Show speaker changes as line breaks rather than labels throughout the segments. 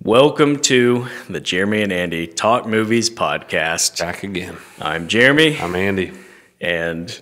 Welcome to the Jeremy and Andy Talk Movies podcast.
Back again.
I'm Jeremy.
I'm Andy.
And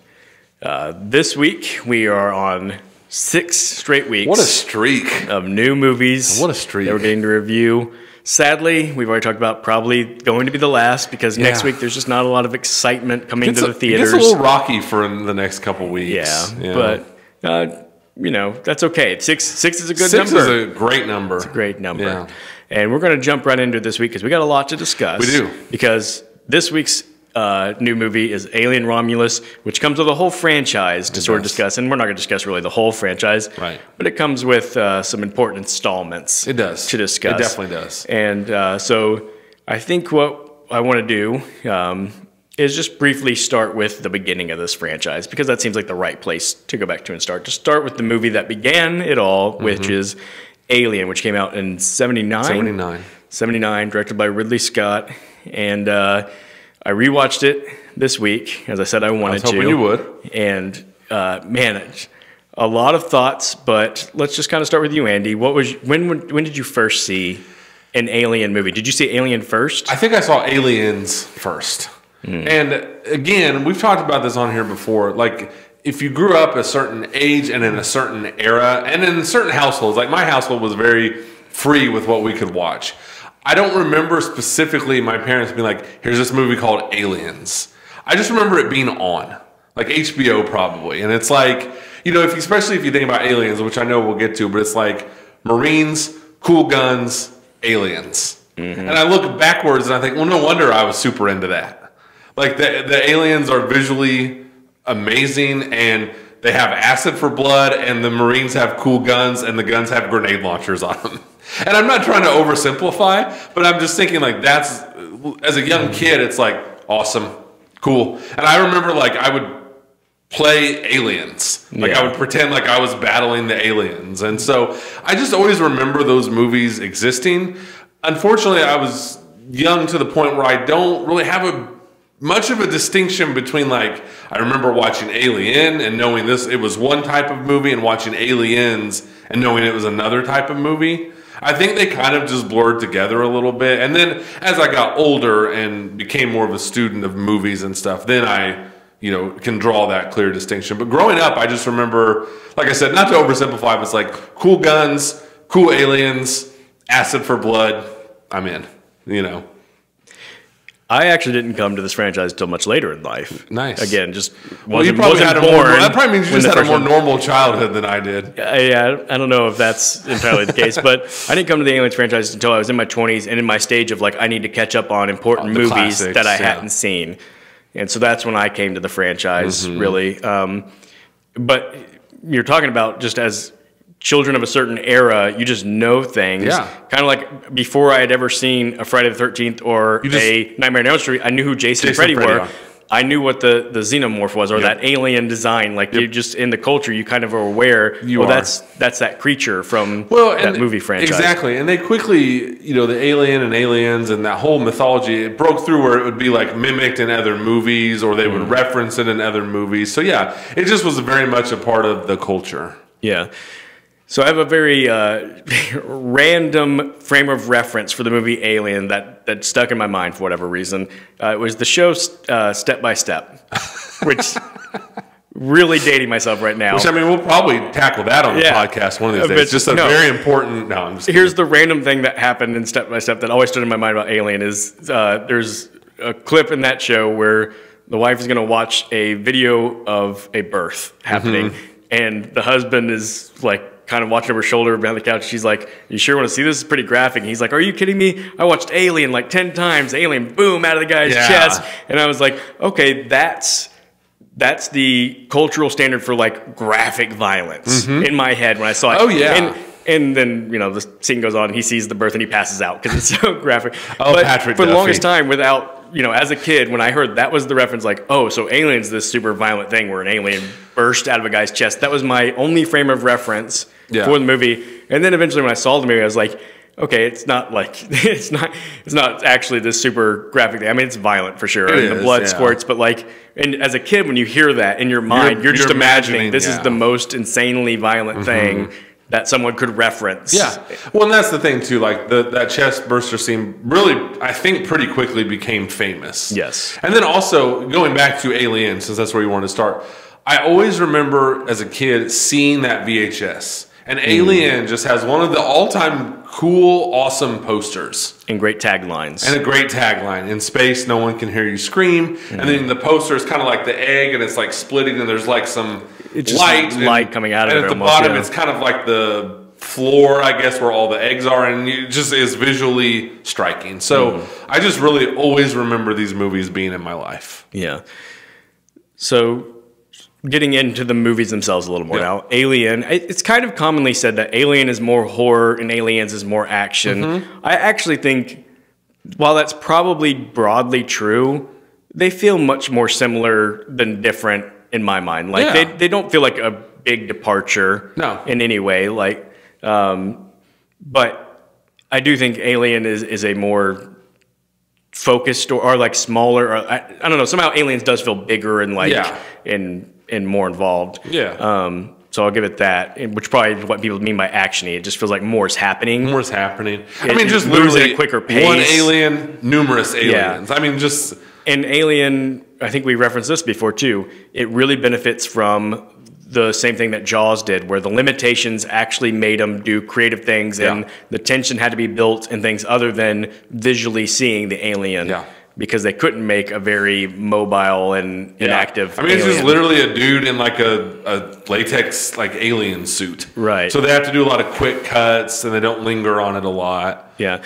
this week we are on 6 straight weeks.
What a streak.
Of new movies.
What a streak.
That we're getting to review. Sadly, we've already talked about probably going to be the last because next week there's just not a lot of excitement coming to the theaters.
It gets a little rocky for the next couple weeks.
Yeah. But, you know, that's okay. Six is a good number.
6 is a great number.
It's a great number.
Yeah.
And we're going to jump right into this week because we got a lot to discuss.
We do.
Because this week's new movie is Alien Romulus, which comes with a whole franchise to sort of discuss. And we're not going to discuss really the whole franchise. Right. But it comes with some important installments.
It does.
To discuss.
It definitely does.
And so I think what I want to do is just briefly start with the beginning of this franchise because that seems like the right place to go back to and start. To start with the movie that began it all, which is Alien, which came out in 79, directed by Ridley Scott. And I rewatched it this week, as I said I wanted to.
I was hoping you would.
And man, a lot of thoughts, but let's just kind of start with you, Andy. When did you first see an Alien movie? Did you see Alien first?
I think I saw Aliens first. And again, we've talked about this on here before. Like, if you grew up a certain age and in a certain era, and in certain households, like my household was very free with what we could watch. I don't remember specifically my parents being like, here's this movie called Aliens. I just remember it being on, like HBO probably. And it's like, you know, especially if you think about aliens, which I know we'll get to, but it's like Marines, cool guns, aliens. And I look backwards and I think, well, no wonder I was super into that. Like the aliens are visually amazing and they have acid for blood and the Marines have cool guns and the guns have grenade launchers on them. And I'm not trying to oversimplify, but I'm just thinking like that's, as a young kid, it's like awesome, cool. And I remember like I would play aliens. Like I would pretend like I was battling the aliens. And so I just always remember those movies existing. Unfortunately, I was young to the point where I don't really have much of a distinction between like I remember watching Alien and knowing it was one type of movie and watching Aliens and knowing it was another type of movie. I think they kind of just blurred together a little bit. And then as I got older and became more of a student of movies and stuff, then I, you know, can draw that clear distinction. But growing up, I just remember, like I said, not to oversimplify, but it's like cool guns, cool aliens, acid for blood. I'm in, you know.
I actually didn't come to this franchise until much later in life.
Nice.
Again, just
wasn't born. That probably means you just had a more normal childhood than I did.
Yeah, I don't know if that's entirely the case, but I didn't come to the Aliens franchise until I was in my 20s and in my stage of like I need to catch up on important movies classics, that I hadn't seen. And so that's when I came to the franchise, really. But you're talking about just as children of a certain era, you just know things. Yeah. Kind of like before I had ever seen a Friday the 13th or a Nightmare on Elm Street, I knew who Jason and Freddy were. I knew what the xenomorph was or that alien design. Like you just in the culture, you kind of are aware. That's that creature from that movie franchise.
Exactly. And they quickly, you know, the alien and aliens and that whole mythology, it broke through where it would be like mimicked in other movies or they would reference it in other movies. So yeah, it just was very much a part of the culture.
Yeah. So I have a very random frame of reference for the movie Alien that stuck in my mind for whatever reason. It was the show Step by Step, which really dating myself right now.
Which, I mean, we'll probably tackle that on the podcast one of these days. It's just a very important... No, I'm just kidding.
Here's the random thing that happened in Step by Step that always stood in my mind about Alien is there's a clip in that show where the wife is going to watch a video of a birth happening, and the husband is like, kind of watching over her shoulder behind the couch. She's like, you sure want to see this? It's pretty graphic. And he's like, are you kidding me? I watched Alien like 10 times. Alien, boom, out of the guy's chest. And I was like, okay, that's the cultural standard for like graphic violence in my head when I saw it.
Oh, yeah.
And then, you know, the scene goes on and he sees the birth and he passes out because it's so graphic.
Oh,
but
Patrick
for the
Duffy.
longest time without, you know, as a kid, when I heard that was the reference, like, oh, so Alien's this super violent thing where an alien burst out of a guy's chest. That was my only frame of reference for the movie. And then eventually when I saw the movie, I was like, okay, it's not like, it's not actually this super graphic thing. I mean, it's violent for sure. And the blood squirts, but like, and as a kid, when you hear that in your mind, you're just imagining this is the most insanely violent thing that someone could reference.
Yeah. Well, and that's the thing too. Like that chest burster scene really, I think, pretty quickly became famous.
Yes.
And then also going back to Alien, since that's where you want to start. I always remember as a kid seeing that VHS. And Alien just has one of the all-time cool, awesome posters.
And great taglines.
And a great tagline. In space, no one can hear you scream. And then the poster is kind of like the egg, and it's like splitting, and there's like some light
coming out of it.
And at the bottom, it's kind of like the floor, I guess, where all the eggs are, and it just is visually striking. So I just really always remember these movies being in my life.
Yeah. So getting into the movies themselves a little more now. Alien, it's kind of commonly said that Alien is more horror and Aliens is more action. I actually think, while that's probably broadly true, they feel much more similar than different in my mind. Like they don't feel like a big departure in any way. Like, but I do think Alien is a more focused or like smaller. Or, I don't know. Somehow Aliens does feel bigger and like and more involved.
Yeah.
So I'll give it that, which probably is what people mean by actiony. It just feels like more is happening.
More is happening. I mean, just literally
at a quicker pace.
One alien, numerous aliens. I mean, just...
And Alien, I think we referenced this before too, it really benefits from the same thing that Jaws did, where the limitations actually made them do creative things and the tension had to be built in things other than visually seeing the alien. Yeah. Because they couldn't make a very mobile and inactive.
I mean, it's just literally a dude in like a latex like alien suit.
Right.
So they have to do a lot of quick cuts and they don't linger on it a lot.
Yeah.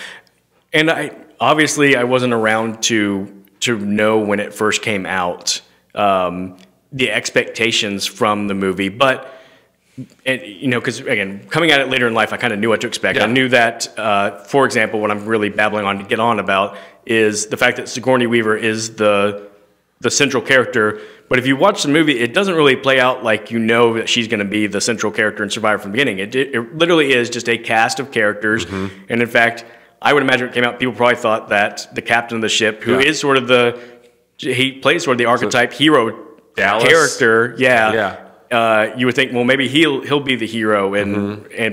And I wasn't around to know when it first came out, the expectations from the movie, but because again, coming at it later in life, I kind of knew what to expect. I knew that, for example, what I'm really babbling on to get on about is the fact that Sigourney Weaver is the central character. But if you watch the movie, it doesn't really play out like you know that she's going to be the central character and survivor from the beginning. It literally is just a cast of characters, and in fact, I would imagine when it came out, people probably thought that the captain of the ship, who is sort of he plays sort of the archetype hero character, you would think, well, maybe he'll be the hero,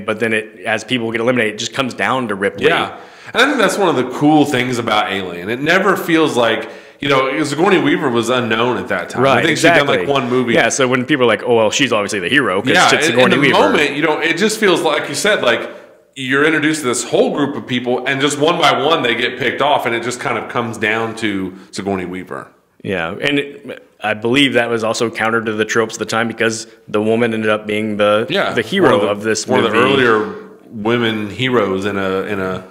but then as people get eliminated, it just comes down to Ripley.
Yeah, and I think that's one of the cool things about Alien. It never feels like Sigourney Weaver was unknown at that time.
Right,
I think she'd done like one movie.
Yeah, so when people are like, oh well, she's obviously the hero because it's Sigourney Weaver.
In the moment, it just feels like you said, like you're introduced to this whole group of people, and just one by one they get picked off, and it just kind of comes down to Sigourney Weaver. Yeah,
and I believe that was also counter to the tropes at the time because the woman ended up being the hero of this movie.
One of the earlier women heroes in a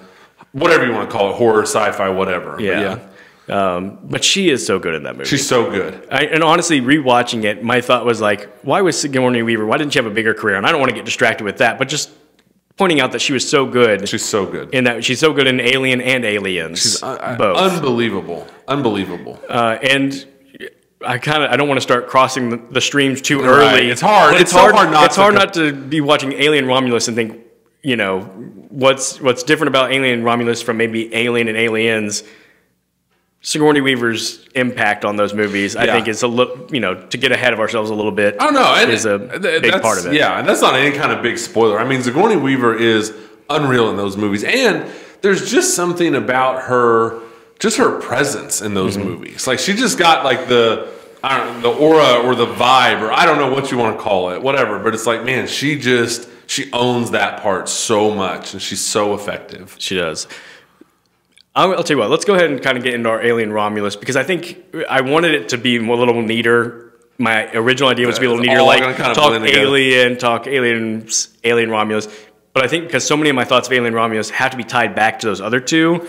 whatever you want to call it, horror, sci-fi, whatever.
But she is so good in that movie.
She's so good.
And honestly, rewatching it, my thought was like, why was Sigourney Weaver? Why didn't she have a bigger career? And I don't want to get distracted with that, but just pointing out that she was so good.
She's so good.
In that she's so good in Alien and Aliens.
She's
both.
Unbelievable.
And I don't want to start crossing the streams too early.
It's hard. It's hard
not to be watching Alien Romulus and think, what's different about Alien Romulus from maybe Alien and Aliens. Sigourney Weaver's impact on those movies, I think, is a little, to get ahead of ourselves a little bit.
I don't know.
Is a big part of it.
Yeah, and that's not any kind of big spoiler. I mean, Sigourney Weaver is unreal in those movies, and there's just something about her, just her presence in those movies. Like she just got like the aura or the vibe, or I don't know what you want to call it, whatever. But it's like, man, she owns that part so much, and she's so effective.
She does. I'll tell you what, let's go ahead and kind of get into our Alien Romulus, because I think I wanted it to be a little neater. My original idea was to be a little neater, like talk Alien, talk Alien Romulus. But I think because so many of my thoughts of Alien Romulus have to be tied back to those other two,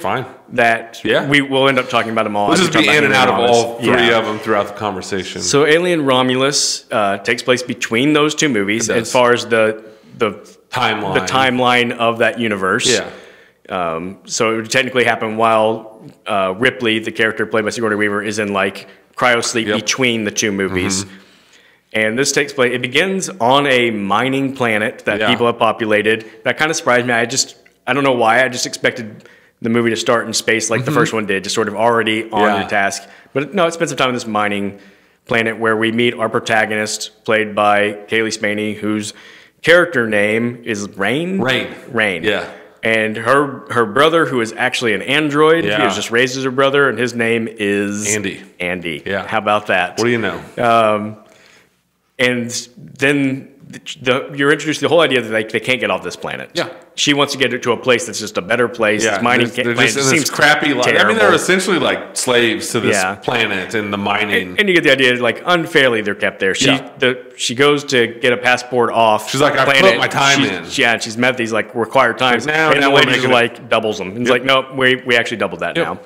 that we will end up talking about them all.
We'll just be in and out of all three of them throughout the conversation.
So Alien Romulus takes place between those two movies as far as the timeline of that universe. Yeah. So it would technically happen while Ripley, the character played by Sigourney Weaver, is in like cryosleep between the two movies. And this takes place, it begins on a mining planet that people have populated. That kind of surprised me. I don't know why, I just expected the movie to start in space like the first one did, just sort of already on your task. But no, it spends some time on this mining planet where we meet our protagonist, played by Kaylee Spaney, who's character name is Rain.
Rain. Yeah.
And her brother, who is actually an android, he was just raised as her brother, and his name is Andy.
Yeah.
How about that?
What do you know?
And then you're introduced to the whole idea that they can't get off this planet.
Yeah.
She wants to get to a place that's just a better place.
Yeah.
This mining planet seems crappy.
I mean, they're essentially like slaves to this planet and the mining.
And you get the idea, like, unfairly they're kept there. She goes to get a passport off.
She's like, I put my time in.
Yeah, she's met these, like, required times.
And
the lady just, like, doubles them. And it's like, no, we actually doubled that now.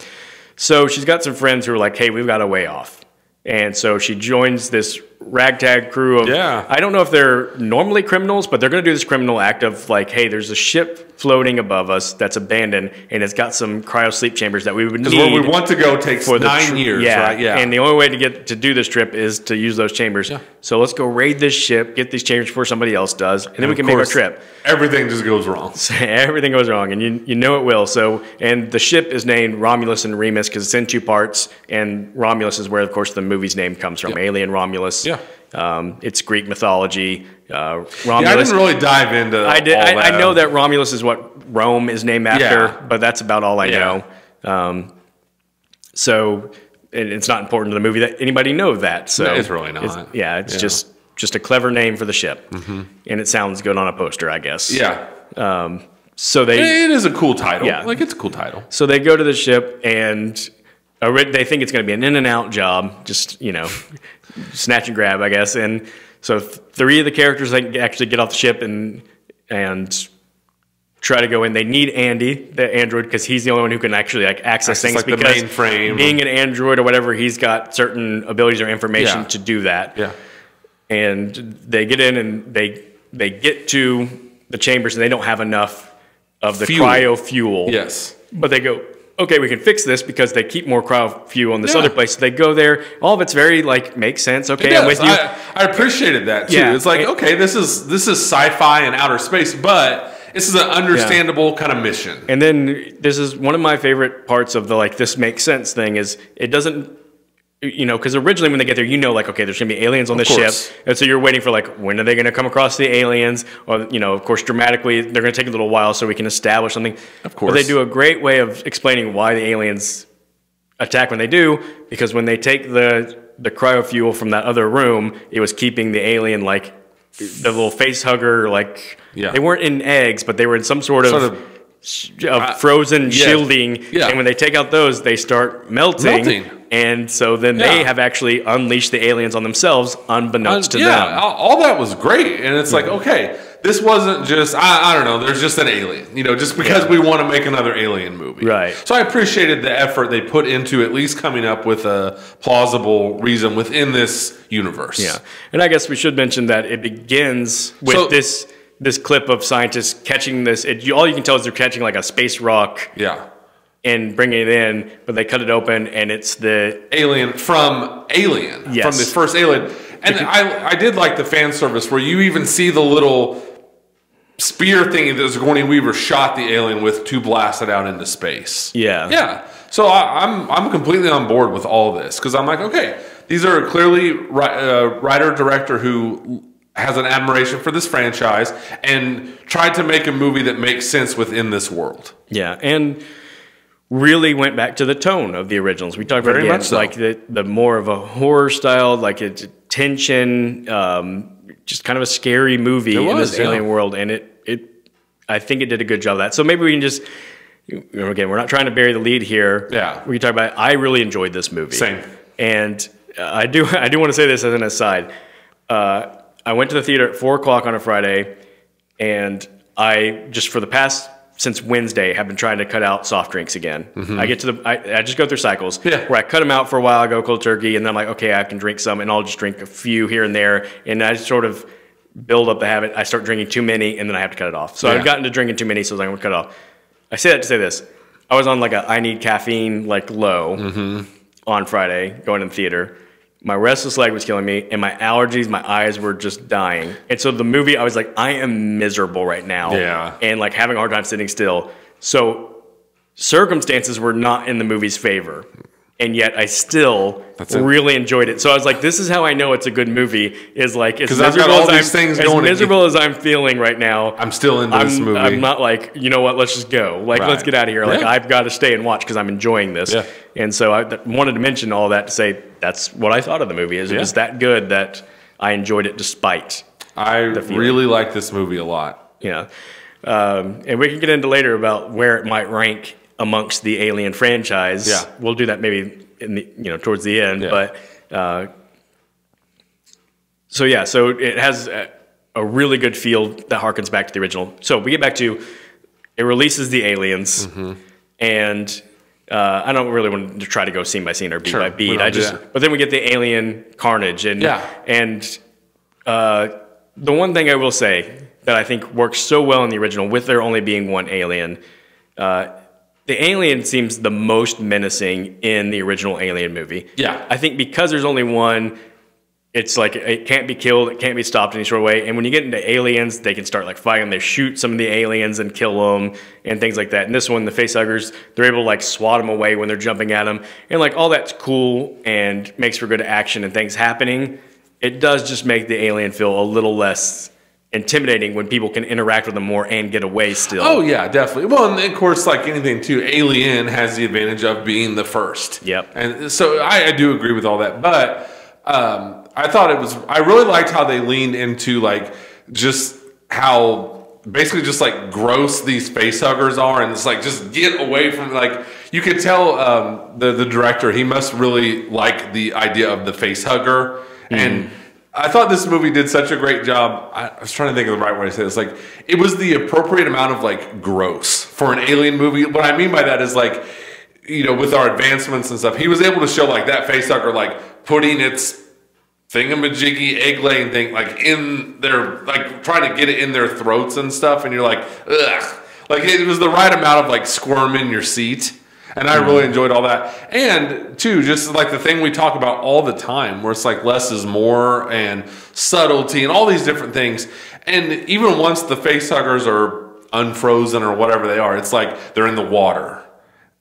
So she's got some friends who are like, hey, we've got a way off. And so she joins this ragtag crew of, I don't know if they're normally criminals, but they're going to do this criminal act of like, hey, there's a ship floating above us that's abandoned, and it's got some cryo sleep chambers that we would need.
Because where we want to go takes 9 years, right? Yeah.
And the only way to do this trip is to use those chambers. Yeah. So let's go raid this ship, get these chambers before somebody else does, and then we can make our trip.
Everything just goes wrong.
Everything goes wrong, and you know it will. So, and the ship is named Romulus and Remus because it's in 2 parts, and Romulus is where, of course, the movie's name comes from. Alien Romulus. Yeah. It's Greek mythology. Romulus. I didn't
really dive into all that.
I know that Romulus is what Rome is named after, but that's about all I know. So it's not important to the movie that anybody know that. So
no, it's really not.
It's just a clever name for the ship, and it sounds good on a poster, I guess.
Yeah.
So
it is a cool title. Yeah. Like, it's a cool title.
So they go to the ship, and they think it's going to be an in-and-out job, just, snatch and grab, I guess. And so 3 of the characters they actually get off the ship and try to go in. They need Andy, the android, because he's the only one who can actually access things.
Like
because
the mainframe.
Being an android or whatever, he's got certain abilities or information to do that. Yeah. And they get in and they get to the chambers and they don't have enough of the cryo fuel.
Yes.
But they go, okay, we can fix this because they keep more cryo fuel in this other place. So they go there. All of it's very makes sense. Okay, I'm with you.
I appreciated that too. Yeah. It's like, okay, this is sci-fi and outer space, but this is an understandable kind of mission.
And then this is one of my favorite parts of the this makes sense thing is it doesn't. Because originally when they get there, okay, there's going to be aliens on this ship. And so you're waiting for, when are they going to come across the aliens? Or, of course, dramatically, they're going to take a little while so we can establish something.
Of course.
But they do a great way of explaining why the aliens attack when they do, because when they take the cryo fuel from that other room, it was keeping the alien, the little face hugger, they weren't in eggs, but they were in some sort of frozen shielding. Yeah. And when they take out those, they start melting. And so then they have actually unleashed the aliens on themselves, unbeknownst to them.
Yeah, all that was great. And it's like, okay, this wasn't just, I don't know, there's just an alien, just because we want to make another alien movie.
Right.
So I appreciated the effort they put into at least coming up with a plausible reason within this universe.
Yeah. And I guess we should mention that it begins with this clip of scientists catching this. All you can tell is they're catching a space rock.
Yeah.
And bringing it in, but they cut it open, and it's the
alien from Alien, from the first Alien. And I did like the fan service where you even see the little spear thing that Sigourney Weaver shot the alien with to blast it out into space.
Yeah,
yeah. So I'm completely on board with all this because I'm like, okay, these are clearly writer director who has an admiration for this franchise and tried to make a movie that makes sense within this world.
Yeah, and really went back to the tone of the originals. We talked about
very much so.
The more of a horror style, it's tension, just kind of a scary movie in this alien world, and I think it did a good job of that. So maybe we can just, again, we're not trying to bury the lead here.
Yeah,
we can talk about. I really enjoyed this movie.
Same,
and I do want to say this as an aside. I went to the theater at 4:00 on a Friday, and I just since Wednesday, have been trying to cut out soft drinks again. Mm-hmm. I just go through cycles where I cut them out for a while, I go cold turkey, and then I'm like, okay, I can drink some, and I'll just drink a few here and there, and I sort of build up the habit. I start drinking too many, and then I have to cut it off. So I've gotten to drinking too many, so I was like, I'm gonna cut it off. I say that to say this. I was on I need caffeine low on Friday, going to the theater. My restless leg was killing me, and my allergies, my eyes were just dying. And so the movie, I was like, I am miserable right now.
Yeah.
And having a hard time sitting still. So circumstances were not in the movie's favor. and yet I still really enjoyed it. So I was like, this is how I know it's a good movie, is like, as miserable as I'm feeling right now,
I'm still into this movie.
I'm not like, you know what, let's just go. Like, let's get out of here. Like, I've got to stay and watch because I'm enjoying this. Yeah. And so I wanted to mention all that to say that's what I thought of the movie. Is it was that good that I enjoyed it despite
I really like this movie a lot.
Yeah. And we can get into later about where it might rank amongst the Alien franchise.
Yeah.
We'll do that maybe in the, towards the end. Yeah. But so it has a really good feel that harkens back to the original. So we get back to it releases the aliens, and I don't really want to try to go scene by scene or beat by beat. But then we get the alien carnage, and the one thing I will say that I think works so well in the original, with there only being one alien, the alien seems the most menacing in the original Alien movie. Yeah. I think because there's only one, it's like it can't be killed, it can't be stopped in any sort of way. And when you get into aliens, they can start like fighting. They shoot some of the aliens and kill them and things like that. And this one, the facehuggers, they're able to like swat them away when they're jumping at them. And like all that's cool and makes for good action and things happening. It does just make the alien feel a little less intimidating when people can interact with them more and get away still.
Oh yeah, definitely. Well, and of course, like anything too, Alien has the advantage of being the first.
Yep.
And so I do agree with all that, but I thought I really liked how they leaned into like just how basically just like gross these facehuggers are, and it's like just get away from, like, you could tell the director, he must really like the idea of the facehugger. And I thought this movie did such a great job. I was trying to think of the right way to say this. Like, it was the appropriate amount of like gross for an Alien movie. What I mean by that is like, with our advancements and stuff, he was able to show like that facehugger like putting its thingamajiggy egg-laying thing like in their, like trying to get it in their throats and stuff, and you're like, ugh. Like, it was the right amount of like squirm in your seat. And I really enjoyed all that. And, too, just like the thing we talk about all the time, where it's like less is more and subtlety and all these different things. And even once the facehuggers are unfrozen or whatever they are, it's like they're in the water.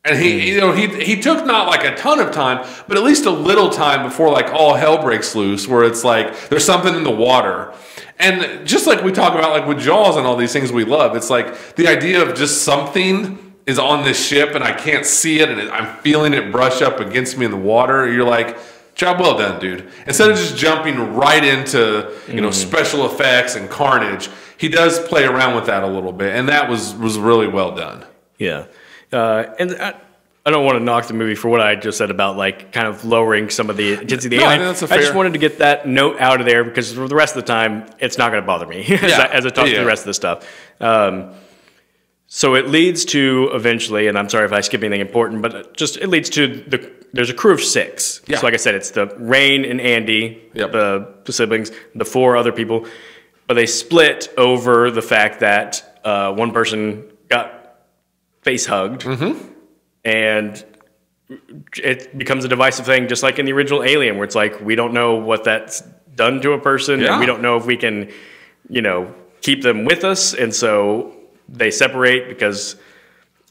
And he took not like a ton of time, but at least a little time before like all hell breaks loose, where it's like there's something in the water. And just like we talk about like with Jaws and all these things we love, it's like the idea of just something is on this ship and I can't see it and I'm feeling it brush up against me in the water. You're like, job well done, dude. Instead of just jumping right into special effects and carnage, he does play around with that a little bit, and that was really well done.
Yeah. And I don't want to knock the movie for what I just said about like kind of lowering some of the intensity of the alien. I just wanted to get that note out of there, because for the rest of the time it's not going to bother me as I talk through the rest of the stuff. So it leads to eventually, and I'm sorry if I skip anything important, but it leads to there's a crew of 6. Yeah. So like I said, it's the Rain and Andy, the siblings, the 4 other people, but they split over the fact that one person got face hugged, and it becomes a divisive thing, just like in the original Alien, where it's like we don't know what that's done to a person, and we don't know if we can, keep them with us, and so they separate because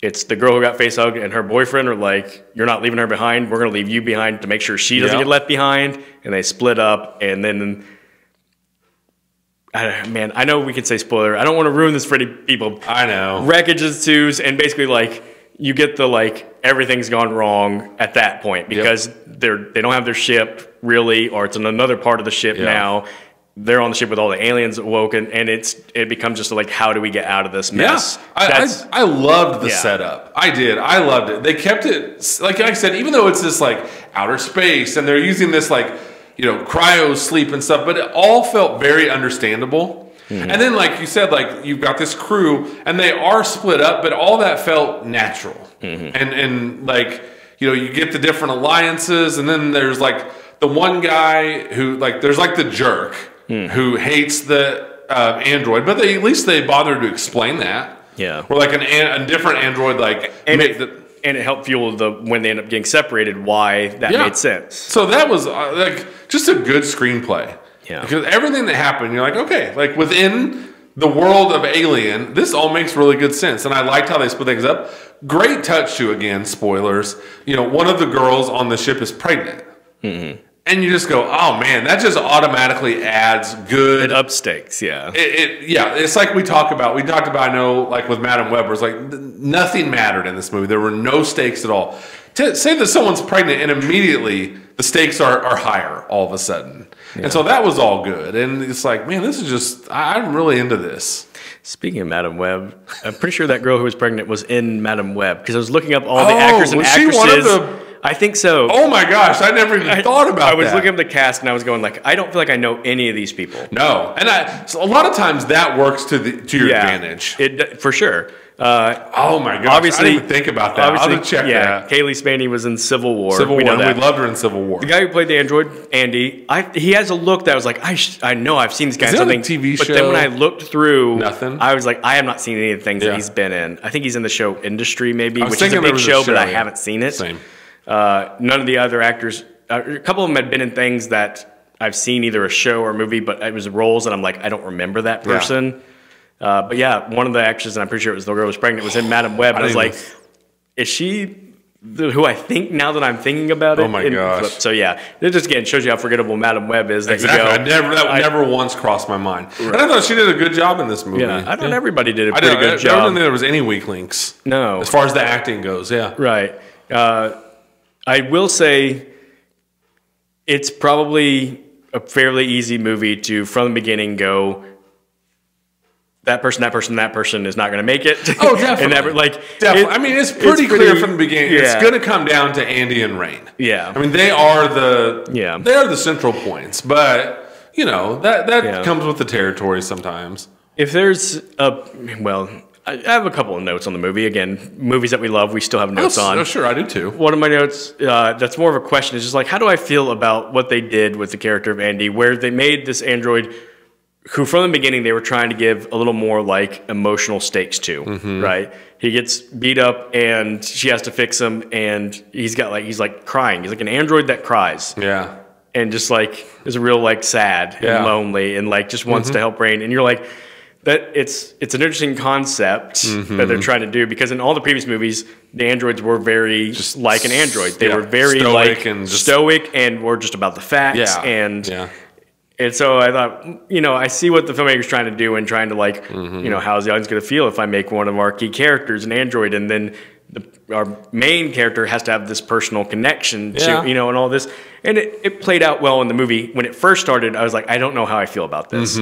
it's the girl who got face hugged and her boyfriend are like, you're not leaving her behind. We're going to leave you behind to make sure she doesn't get left behind. And they split up. And then, man, I know we can say spoiler. I don't want to ruin this for any people.
I know.
Wreckage ensues, and basically like you get the like everything's gone wrong at that point, because they don't have their ship really, or it's in another part of the ship now. They're on the ship with all the aliens awoken, and it becomes just like, how do we get out of this mess?
Yeah. I loved the setup. I did. I loved it. They kept it, like I said, even though it's this like outer space, and they're using this like, cryo sleep and stuff, but it all felt very understandable. And then, like you said, like you've got this crew, and they are split up, but all that felt natural. And like, you get the different alliances, and then there's like the one guy who, like, there's like the jerk who hates the android, but at least they bothered to explain that. Yeah. Or like a different android, like,
and it helped fuel when they end up getting separated, why that made sense.
So that was like just a good screenplay. Yeah. Because everything that happened, you're like, okay, like within the world of Alien, this all makes really good sense. And I liked how they split things up. Great touch to, again, spoilers. You know, one of the girls on the ship is pregnant. Mm-hmm. And you just go, oh man, that just automatically adds good.
It ups stakes, yeah.
Yeah, it's like we talked about, I know, like with Madam Web, it's like nothing mattered in this movie. There were no stakes at all. To say that someone's pregnant and immediately the stakes are higher all of a sudden. Yeah. And so that was all good. And it's like, man, this is just, I'm really into this.
Speaking of Madam Web, I'm pretty sure that girl who was pregnant was in Madam Web because I was looking up all the actors and actresses. She one of the...
I
think so.
Oh my gosh, I never even thought about that.
I was looking up the cast and I was going like, I don't feel like I know any of these people.
No, and so a lot of times that works to your advantage.
For sure.
Oh my gosh,
obviously,
I didn't even think about that. I'll have to check that.
Kaylee Spaney was in Civil War.
We loved her in Civil War.
The guy who played the android, Andy, he has a look that was like, I know I've seen this guy in something.
TV show?
But then when I looked through,
nothing.
I was like, I have not seen any of the things that he's been in. I think he's in the show Industry, maybe, which is a big show, but I haven't seen it.
Same.
None of the other actors, a couple of them had been in things that I've seen either a show or a movie, but it was roles and I'm like, I don't remember that person. But yeah, one of the actors, and I'm pretty sure it was the girl who was pregnant, was in Madam Web. And I was like, is she who I think now that I'm thinking about it?
Oh my gosh.
So yeah, it just again shows you how forgettable Madam Web is. That
exactly. That never once crossed my mind. Right. And I thought she did a good job in this movie.
Yeah, I thought everybody did a pretty good job.
I don't think there was any weak links.
No.
As far as the acting goes, yeah.
Right. I will say it's probably a fairly easy movie to, from the beginning, go, that person is not going to make it.
Oh, definitely. Definitely. I mean, it's pretty clear from the beginning. Yeah. It's going to come down to Andy and Rain.
Yeah.
I mean, they are the central points, but you know that comes with the territory sometimes.
If there's I have a couple of notes on the movie. Again, movies that we love, we still have notes on.
Oh, sure, I do too.
One of my notes that's more of a question is just like, how do I feel about what they did with the character of Andy, where they made this android who from the beginning they were trying to give a little more like emotional stakes to, right? He gets beat up and she has to fix him and he's like crying. He's like an android that cries.
Yeah.
And just like is real like sad and lonely and like just wants to help Rain. And you're like, that it's an interesting concept that they're trying to do because in all the previous movies, the androids were very just like an android. They were very stoic and were just about the facts. And so I thought, you know, I see what the filmmaker's trying to do and trying to like, you know, how's the audience going to feel if I make one of our key characters an android and then our main character has to have this personal connection to, you know, and all this. And it played out well in the movie. When it first started, I was like, I don't know how I feel about this.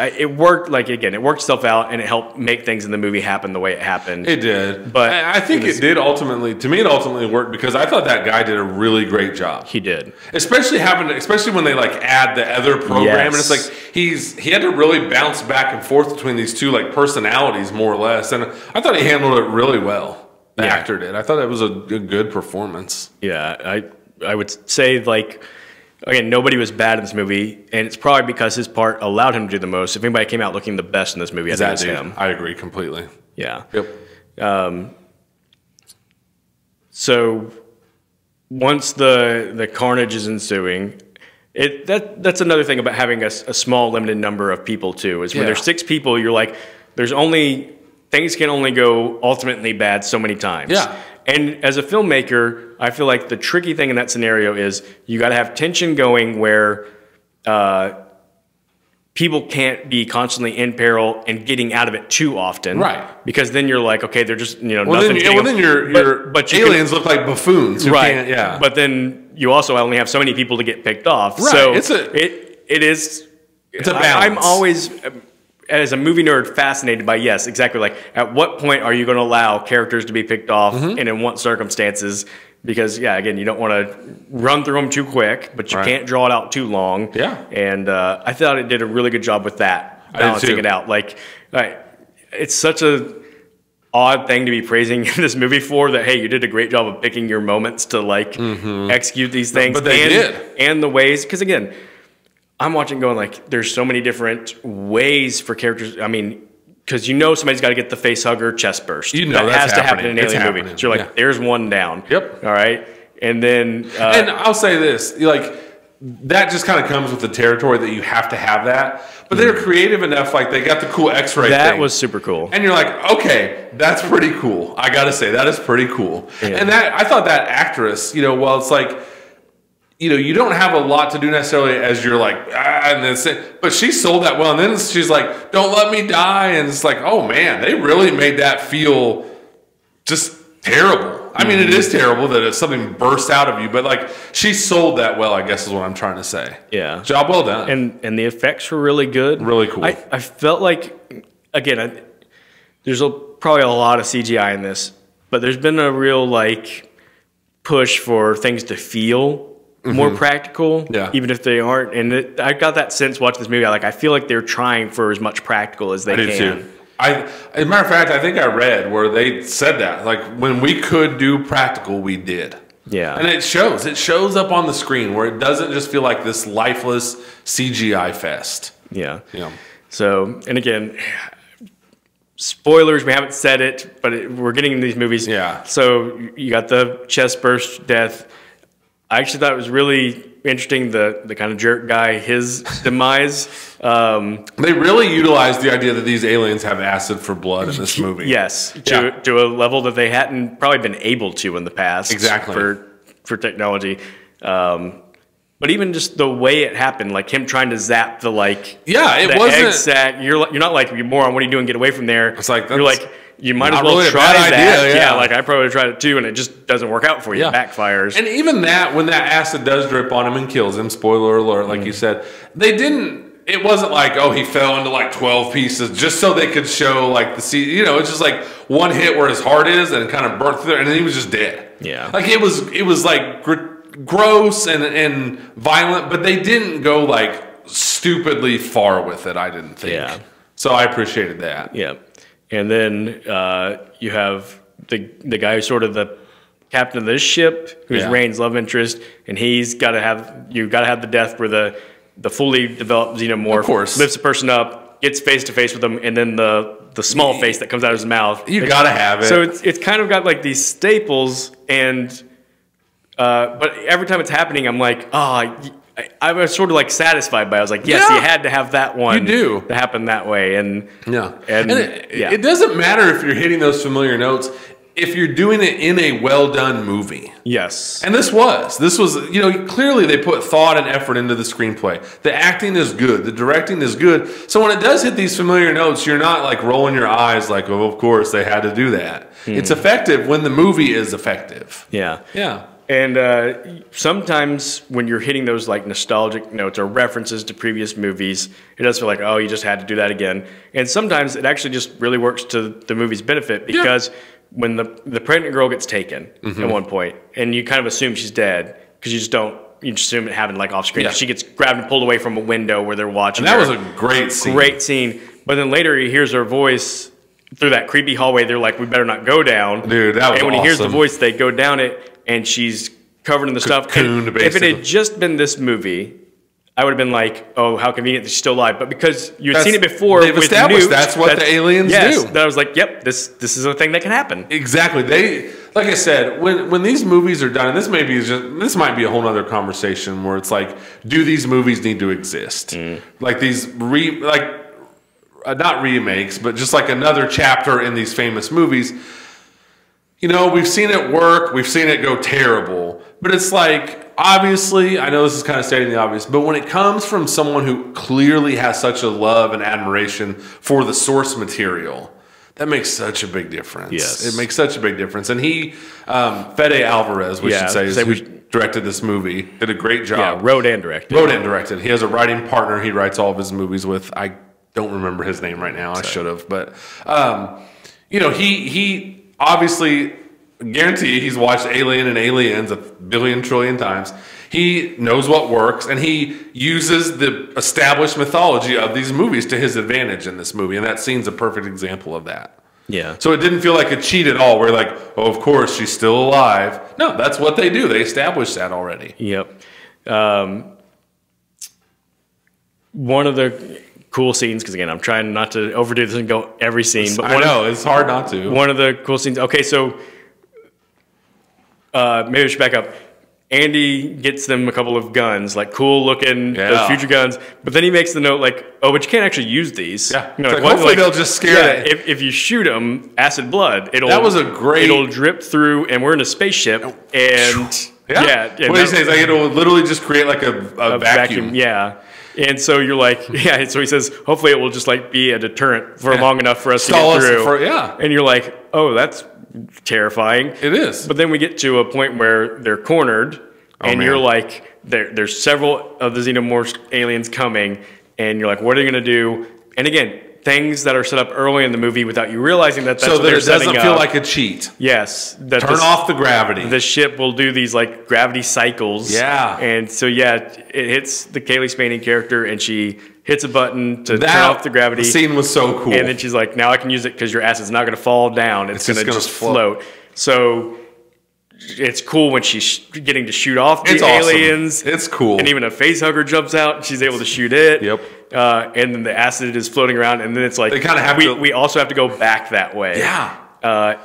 It worked, like, again, it worked itself out, and it helped make things in the movie happen the way it happened.
It did.
But
I think it did ultimately, to me, it ultimately worked because I thought that guy did a really great job.
He did.
Especially when they, like, add the other program, and it's like, he had to really bounce back and forth between these two, like, personalities, more or less, and I thought he handled it really well. The actor did. I thought it was a good performance.
Yeah, I would say, like... Again, nobody was bad in this movie, and it's probably because his part allowed him to do the most. If anybody came out looking the best in this movie, I think it's him.
I agree completely.
Yeah.
Yep.
So once the carnage is ensuing, that's another thing about having a small, limited number of people too. Is when there's 6 people, you're like, things can only go ultimately bad so many times.
Yeah.
And as a filmmaker, I feel like the tricky thing in that scenario is you got to have tension going where people can't be constantly in peril and getting out of it too often.
Right. Because
then you're like, okay, they're just, you know,
nothing's
getting...
then your aliens look like buffoons.
Right. But then you also only have so many people to get picked off.
Right.
So it's a balance. I'm always... as a movie nerd, fascinated by, yes, exactly, like, at what point are you going to allow characters to be picked off and in what circumstances? Because, yeah, again, you don't want to run through them too quick, but you can't draw it out too long.
Yeah.
And I thought it did a really good job with that, balancing it out. Like, it's such a odd thing to be praising in this movie for, that, hey, you did a great job of picking your moments to, like, execute these things.
But they did.
And the ways, because, again... I'm watching going like, there's so many different ways for characters. I mean, because you know somebody's got to get the face hugger chest burst.
You know
that has to happen in an alien movie. So you're like, there's one down.
Yep.
All right. And then...
and I'll say this, like, that just kind of comes with the territory that you have to have that. But they're creative enough, like they got the cool X-ray
That
thing.
was super cool.
And you're like, okay, that's pretty cool. I got to say, that is pretty cool.
Yeah.
And that I thought that actress, you know, well, it's like, you know, you don't have a lot to do necessarily as you're like, and then but she sold that well. And then she's like, don't let me die. And it's like, oh man, they really made that feel just terrible. I mean, it is terrible that if something bursts out of you, but like she sold that well, I guess is what I'm trying to say.
Yeah.
Job well done.
And the effects were really good.
Really cool.
I felt like, again, there's probably a lot of CGI in this, but there's been a real like push for things to feel more practical, even if they aren't. And I got that sense watching this movie. I feel like they're trying for as much practical as they can.
Too. As a matter of fact, I think I read where they said that, like, when we could do practical, we did.
Yeah.
And it shows. It shows up on the screen where it doesn't just feel like this lifeless CGI fest.
Yeah. Yeah. So, and again, spoilers, we haven't said it, but we're getting in these movies. Yeah. So you got the chest burst death. I actually thought it was really interesting, the kind of jerk guy, his demise.
They really utilized the idea that these aliens have acid for blood in this movie.
Yes, to a level that they hadn't probably been able to in the past.
Exactly.
For technology. But even just the way it happened, like him trying to zap the egg sack. You're not like, you moron, what are you doing? Get away from there.
It's like,
you're like, you might as well
really
try that.
Idea,
yeah, like I probably tried it too, and it just doesn't work out for you. It backfires.
And even that, when that acid does drip on him and kills him, spoiler alert, like you said, it wasn't like, oh, he fell into like 12 pieces just so they could show like it's just like one hit where his heart is and it kind of burnt through there, and then he was just dead.
Yeah.
Like it was like gross and violent, but they didn't go like stupidly far with it, I didn't think. Yeah. So I appreciated that.
Yeah. And then you have the guy who's sort of the captain of this ship, who's Rain's love interest, and you've got to have the death where the fully developed xenomorph lifts a person up, gets face to face with them, and then the small face that comes out of his mouth.
You got to have it.
So it's kind of got like these staples, and but every time it's happening, I'm like, I was sort of like satisfied by it. I was like, yes, you had to have that one.
You do.
To happen that way. And
it doesn't matter if you're hitting those familiar notes if you're doing it in a well-done movie.
Yes.
And this was, clearly they put thought and effort into the screenplay. The acting is good. The directing is good. So when it does hit these familiar notes, you're not like rolling your eyes like, oh, of course they had to do that. It's effective when the movie is effective.
Yeah.
Yeah.
And sometimes when you're hitting those like nostalgic notes or references to previous movies, it does feel like, oh, you just had to do that again. And sometimes it actually just really works to the movie's benefit, because when the pregnant girl gets taken at one point, and you kind of assume she's dead because you just assume it happened like off screen. Yeah. She gets grabbed and pulled away from a window where they're watching.
And that was a great scene.
Great scene. But then later he hears her voice through that creepy hallway. They're like, we better not go down.
Dude, that was
And when he hears the voice, they go down it. And she's covered in the stuff. And if it had just been this movie, I would have been like, oh, how convenient that she's still alive. But because you'd seen it before,
they've established that's what the aliens do.
That I was like, yep, this is a thing that can happen.
Exactly. Like I said, when these movies are done, and this might be a whole other conversation where it's like, do these movies need to exist? Like these not remakes, but just like another chapter in these famous movies. We've seen it work, we've seen it go terrible, but it's like, obviously, I know this is kind of stating the obvious, but when it comes from someone who clearly has such a love and admiration for the source material, that makes such a big difference.
Yes.
It makes such a big difference. And he, Fede Alvarez, we should say, who directed this movie, did a great job.
Yeah, wrote and directed.
He has a writing partner he writes all of his movies with. I don't remember his name right now. I should have. But, he obviously, guarantee he's watched Alien and Aliens a billion trillion times. He knows what works, and he uses the established mythology of these movies to his advantage in this movie, and that scene's a perfect example of that.
Yeah.
So it didn't feel like a cheat at all, where you're like, oh, of course, she's still alive. No, that's what they do. They established that already.
Yep. One of the cool scenes, because again, I'm trying not to overdo this and go every scene. But
I know, it's hard not to.
One of the cool scenes. Okay, so maybe I should back up. Andy gets them a couple of guns, like cool looking, those future guns. But then he makes the note like, oh, but you can't actually use these.
Yeah.
You know, like,
hopefully they'll just scare it.
If you shoot them, acid blood,
it'll
drip through, and we're in a spaceship, and
what he says, like it'll literally just create like a vacuum.
Yeah. And so you're like, so he says, hopefully it will just like be a deterrent for long enough for us to get through. And you're like, oh, that's terrifying.
It is.
But then we get to a point where they're cornered, and you're like, there's several of the xenomorph aliens coming, and you're like, what are you going to do? And again, things that are set up early in the movie without you realizing that that's what they're setting up.
So that it doesn't feel like a cheat.
Yes.
Turn off the gravity.
The ship will do these like gravity cycles.
Yeah.
And so, it hits the Kaylee Spaney character, and she hits a button to turn off the gravity.
The scene was so cool.
And then she's like, now I can use it because your ass is not going to fall down. It's going to just float. So it's cool when she's getting to shoot off the aliens.
It's cool.
And even a face hugger jumps out, and she's able to shoot it.
Yep.
And then the acid is floating around, and then it's like,
they kind of have
we also have to go back that way.
Yeah.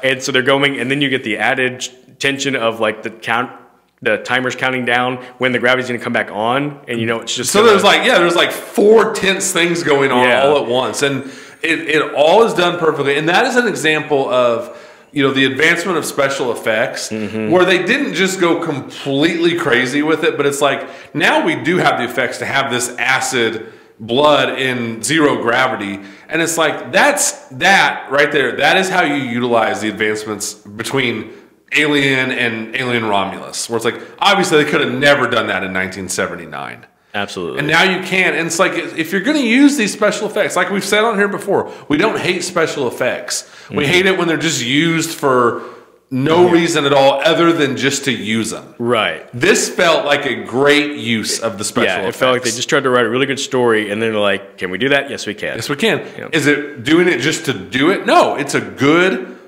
And so they're going, and then you get the added tension of like the timer's counting down when the gravity's going to come back on, and it's just
so there's like 4 tense things going on all at once, and it all is done perfectly, and that is an example of the advancement of special effects, where they didn't just go completely crazy with it, but it's like now we do have the effects to have this acid blood in zero gravity, and it's like that right there. That is how you utilize the advancements between Alien and Alien Romulus, where it's like obviously they could have never done that in 1979.
Absolutely.
And now you can. And it's like, if you're going to use these special effects, like we've said on here before, we don't hate special effects. We hate it when they're just used for no reason at all other than just to use them.
Right.
This felt like a great use of the special effects.
It felt like they just tried to write a really good story, and then they're like, can we do that? Yes, we can.
Yes, we can. Is it doing it just to do it? No, it's a good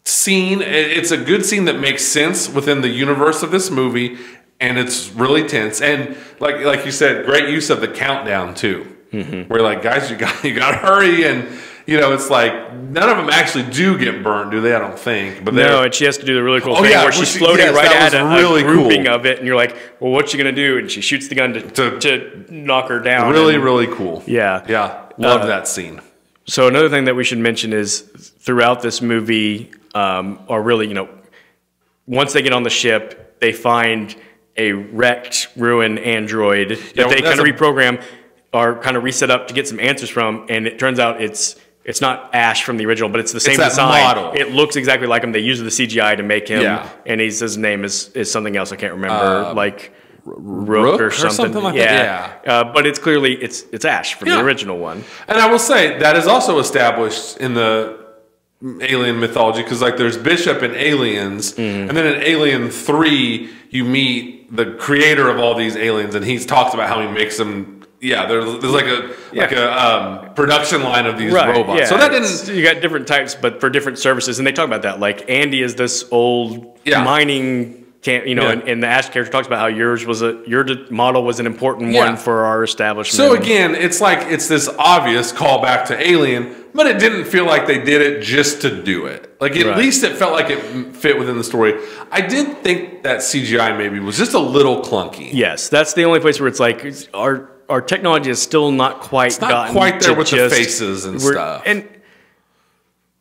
scene. It's a good scene that makes sense within the universe of this movie. And it's really tense, and like you said, great use of the countdown too. Where you're like, guys, you got to hurry, and it's like none of them actually do get burnt, do they? I don't think. But
no, and she has to do the really cool thing where she's floating right at a grouping of it, and you're like, well, what's she gonna do? And she shoots the gun to knock her down.
Really cool.
Yeah,
love that scene.
So another thing that we should mention is throughout this movie, or really, once they get on the ship, they find a wrecked, ruined android that they kind of reprogram or kind of reset up to get some answers from, and it turns out it's not Ash from the original, but it's the same design. Model. It looks exactly like him. They use the CGI to make him, and his name is something else I can't remember, like Rook or something
like that.
But it's clearly it's Ash from the original one.
And I will say that is also established in the alien mythology, because like there's Bishop in Aliens, and then in Alien 3 you meet the creator of all these aliens, and he talks about how he makes them. There's like a production line of these robots. So that didn't.
You got different types, but for different services, and they talk about that. Like Andy is this old mining camp, and the Ash character talks about how your model was an important one for our establishment.
So again, it's like it's this obvious callback to Alien, but it didn't feel like they did it just to do it. Like at least it felt like it fit within the story. I did think that CGI maybe was just a little clunky.
Yes, that's the only place where it's like our technology is still not quite
quite there with the faces and stuff.
And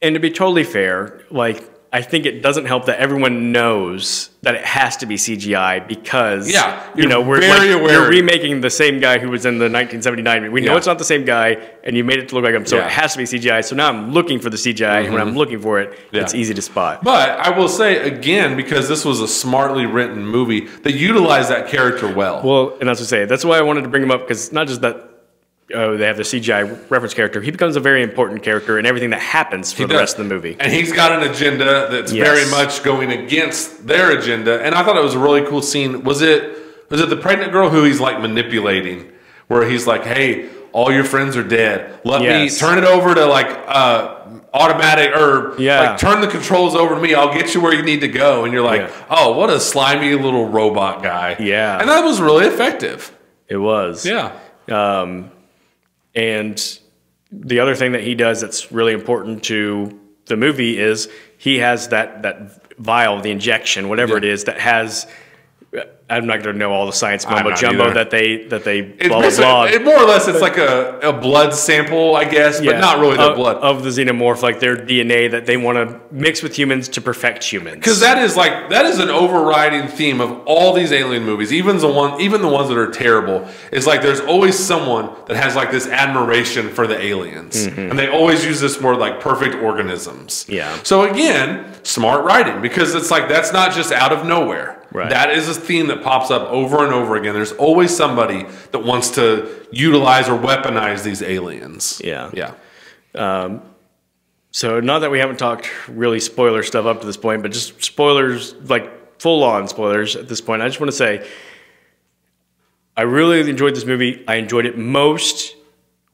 to be totally fair, like I think it doesn't help that everyone knows that it has to be CGI because we're remaking the same guy who was in the 1979. We know it's not the same guy, and you made it to look like him, so it has to be CGI. So now I'm looking for the CGI, and when I'm looking for it, it's easy to spot.
But I will say again, because this was a smartly written movie, they utilized that character well.
Well, and that's what I say. That's why I wanted to bring him up, because not just that. They have the CGI reference character. He becomes a very important character in everything that happens for the rest of the movie.
And he's got an agenda that's very much going against their agenda. And I thought it was a really cool scene. Was it the pregnant girl who he's like manipulating, where he's like, hey, all your friends are dead. Let me turn it over to like automatic, or like turn the controls over to me. I'll get you where you need to go. And you're like, oh, what a slimy little robot guy.
Yeah.
And that was really effective.
It was.
Yeah.
And the other thing that he does that's really important to the movie is he has that vial, the injection, whatever it is, that has I'm not going to know all the science mumbo jumbo that they blah blah blah.
More or less, it's like a blood sample, I guess, but not really the blood
of the xenomorph, like their DNA that they want to mix with humans to perfect humans.
Because that is an overriding theme of all these alien movies, even the ones that are terrible. Is like there's always someone that has like this admiration for the aliens, and they always use this more like perfect organisms.
Yeah.
So again, smart writing, because it's like that's not just out of nowhere.
Right.
That is a theme that pops up over and over again. There's always somebody that wants to utilize or weaponize these aliens.
Yeah.
Yeah.
So not that we haven't talked really spoiler stuff up to this point, but just spoilers, like full-on spoilers at this point. I just want to say I really enjoyed this movie. I enjoyed it most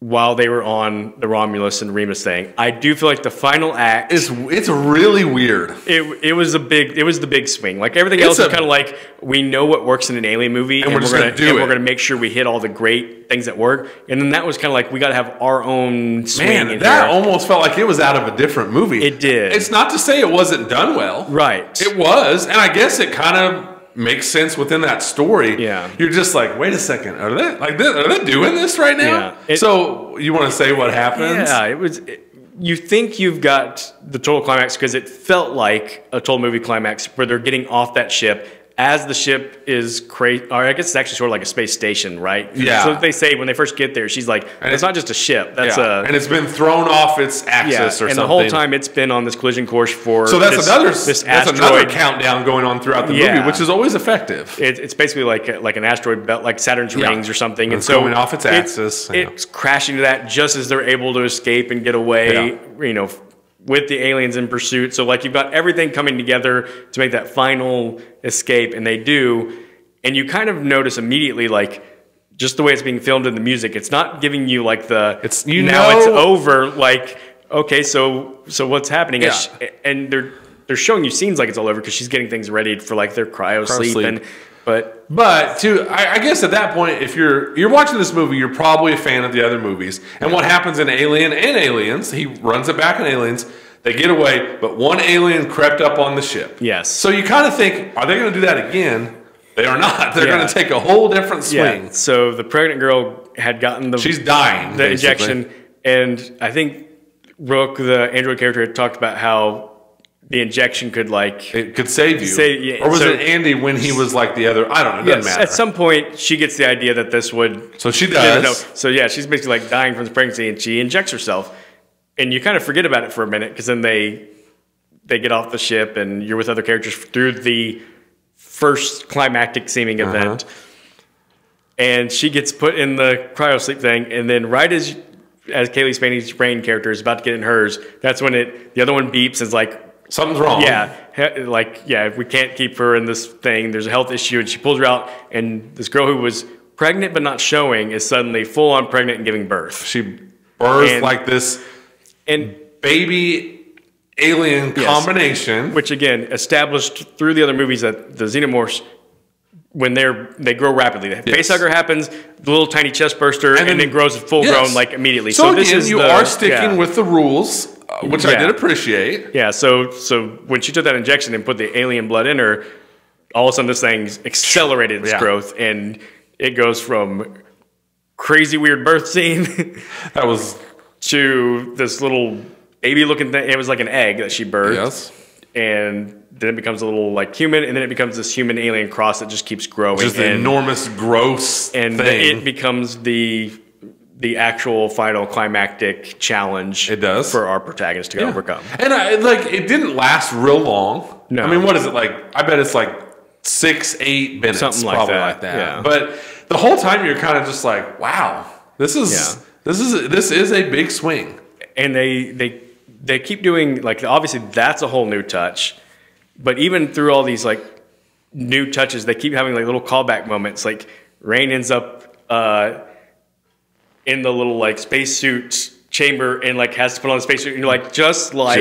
while they were on the Romulus and Remus thing. I do feel like the final act
it's really weird.
It was the big swing. Like everything else is kind of like we know what works in an alien movie, and we're gonna make sure we hit all the great things that work. And then that was kind of like we got to have our own swing.
Man, that almost felt like it was out of a different movie.
It did.
It's not to say it wasn't done well.
Right.
It was, and I guess it kind of makes sense within that story.
Yeah.
You're just like, wait a second, are they doing this right now?
Yeah.
So you want to say what happens?
Yeah, you think you've got the total climax because it felt like a total movie climax where they're getting off that ship as the ship is crazy. Or I guess it's actually sort of like a space station, right?
Yeah.
So they say when they first get there, she's like, it's not just a ship. That's
and it's been thrown off its axis or something.
And the whole time it's been on this collision course for
that's
asteroid.
another countdown going on throughout the movie, which is always effective.
It's basically like an asteroid belt, like Saturn's rings or something. And
it's
so
going off its axis.
It's crashing to that just as they're able to escape and get away, with the aliens in pursuit. So like you've got everything coming together to make that final escape, and they do. And you kind of notice immediately, like, just the way it's being filmed in the music, it's not giving you like it's over, like, okay, so what's happening?
Yeah.
And they're showing you scenes like it's all over because she's getting things ready for like their cryo sleep.
But too, I guess at that point, if you're watching this movie, you're probably a fan of the other movies. And what happens in Alien and Aliens, he runs it back in Aliens, they get away, but one alien crept up on the ship.
Yes.
So you kind of think, are they going to do that again? They are not. They're going to take a whole different swing.
Yeah. So the pregnant girl had gotten
she's dying,
the injection, and I think Rook, the android character, had talked about how the injection could
it could save you. Or was it Andy when he was like the other? I don't know. It doesn't matter.
At some point, she gets the idea that this would.
So she does.
So yeah, she's basically like dying from the pregnancy, and she injects herself. And you kind of forget about it for a minute because then they get off the ship, and you're with other characters through the first climactic seeming event. And she gets put in the cryo sleep thing, and then right as Kaylee Spaney's brain character is about to get in hers, that's when the other one beeps and is like,
something's wrong.
Yeah, we can't keep her in this thing. There's a health issue, and she pulls her out, and this girl who was pregnant but not showing is suddenly full-on pregnant and giving birth.
She birthed like this baby alien combination.
Which, again, established through the other movies that the xenomorphs, when they grow rapidly. The facehugger happens, the little tiny chest burster, and then it grows full-grown like immediately.
So again, you are sticking with the rules, which I did appreciate.
Yeah, so when she took that injection and put the alien blood in her, all of a sudden this thing's accelerated its growth, and it goes from crazy weird birth scene
that was
to this little baby-looking thing. It was like an egg that she birthed.
Yes.
And then it becomes a little like human, and then it becomes this human-alien cross that just keeps growing.
Just an enormous, gross thing.
It becomes the actual final climactic challenge.
It does.
For our protagonist to overcome.
And it didn't last real long.
No.
I mean, what is it like? I bet it's like 6-8 minutes.
Something like
probably
that.
like that.
Yeah.
But the whole time you're kind of just like, wow, this is a big swing.
And they keep doing, like, obviously that's a whole new touch, but even through all these like new touches, they keep having like little callback moments. Like Rain ends up in the little like spacesuit chamber and like has to put on the spacesuit, and you're like, just like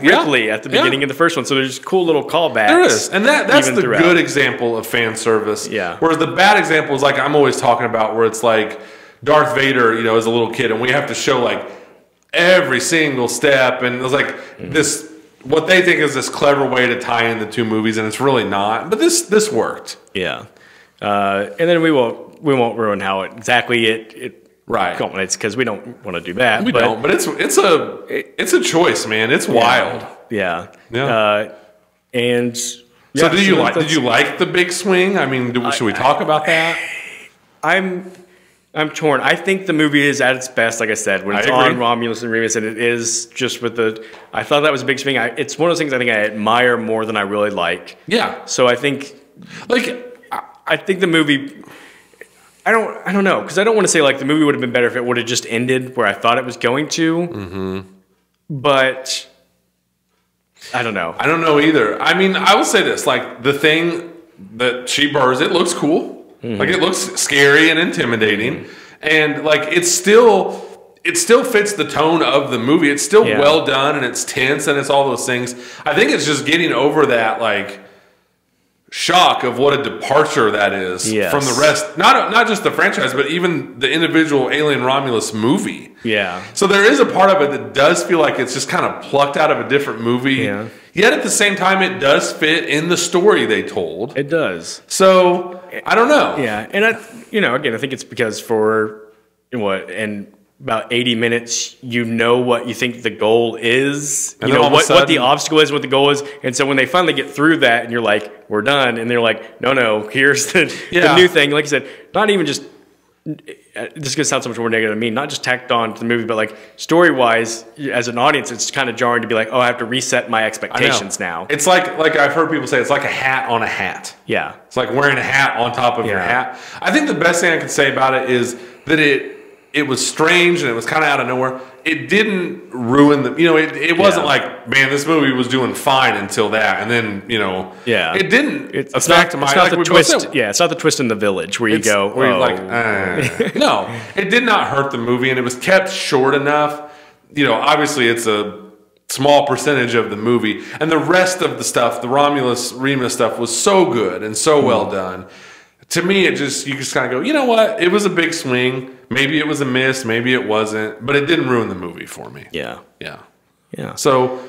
Ripley at the beginning of the first one. So there's cool little callbacks.
There is, and that's the good example of fan service.
Yeah.
Whereas the bad example is like I'm always talking about, where it's like Darth Vader, as a little kid, and we have to show like every single step, and it was like this what they think is this clever way to tie in the two movies, and it's really not. But this worked.
Yeah, and then we won't ruin how it
right
culminates, because we don't want to do that.
We don't. But it's a choice, man. It's wild.
Yeah.
And so did you like the big swing? I mean, should we talk about that?
I'm torn. I think the movie is at its best, like I said, when it's on Romulus and Remus, and it is just with I thought that was a big swing. It's one of those things I think I admire more than I really like.
Yeah.
So I think, I think the movie, I don't know, because I don't want to say like the movie would have been better if it would have just ended where I thought it was going to. But I don't know.
I don't know either. I mean, I will say this, like the thing that she burrs, it looks cool. Like it looks scary and intimidating, and like it still fits the tone of the movie. It's still well done, and it's tense, and it's all those things. I think it's just getting over that like shock of what a departure that is from the rest. Not just the franchise, but even the individual Alien Romulus movie.
Yeah.
So there is a part of it that does feel like it's just kind of plucked out of a different movie.
Yeah.
Yet at the same time, it does fit in the story they told.
It does.
So I don't know.
Yeah, and again, I think it's because in about 80 minutes, you know what you think the goal is, you know what the obstacle is, what the goal is, and so when they finally get through that, and you're like, we're done, and they're like, no, here's the new thing. Like I said, not even just. This is going to sound so much more negative to me, not just tacked on to the movie, but like story-wise, as an audience, it's kind of jarring to be like, oh, I have to reset my expectations now.
It's like I've heard people say, it's like a hat on a hat.
Yeah.
It's like wearing a hat on top of your hat. I think the best thing I can say about it is that it was strange and it was kind of out of nowhere. It didn't ruin it wasn't like, man, this movie was doing fine until that, and then it didn't.
It's not the twist. It's not the twist in the village where you're
like, no, it did not hurt the movie, and it was kept short enough. Obviously it's a small percentage of the movie, and the rest of the stuff, the Romulus Remus stuff, was so good and so well done. To me, you just kind of go, you know what? It was a big swing. Maybe it was a miss. Maybe it wasn't. But it didn't ruin the movie for me.
Yeah.
So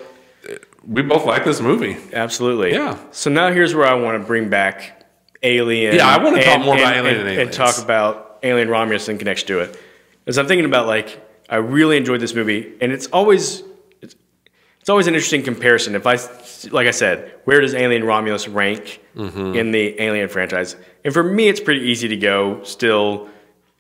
we both like this movie.
Absolutely.
Yeah.
So now here's where I want to bring back Alien.
Yeah, I want to talk more about Alien and
Aliens. And talk about Alien Romulus in connection to it. As I'm thinking about, I really enjoyed this movie, and it's always an interesting comparison. Like I said, where does Alien Romulus rank in the Alien franchise? And for me, it's pretty easy to go still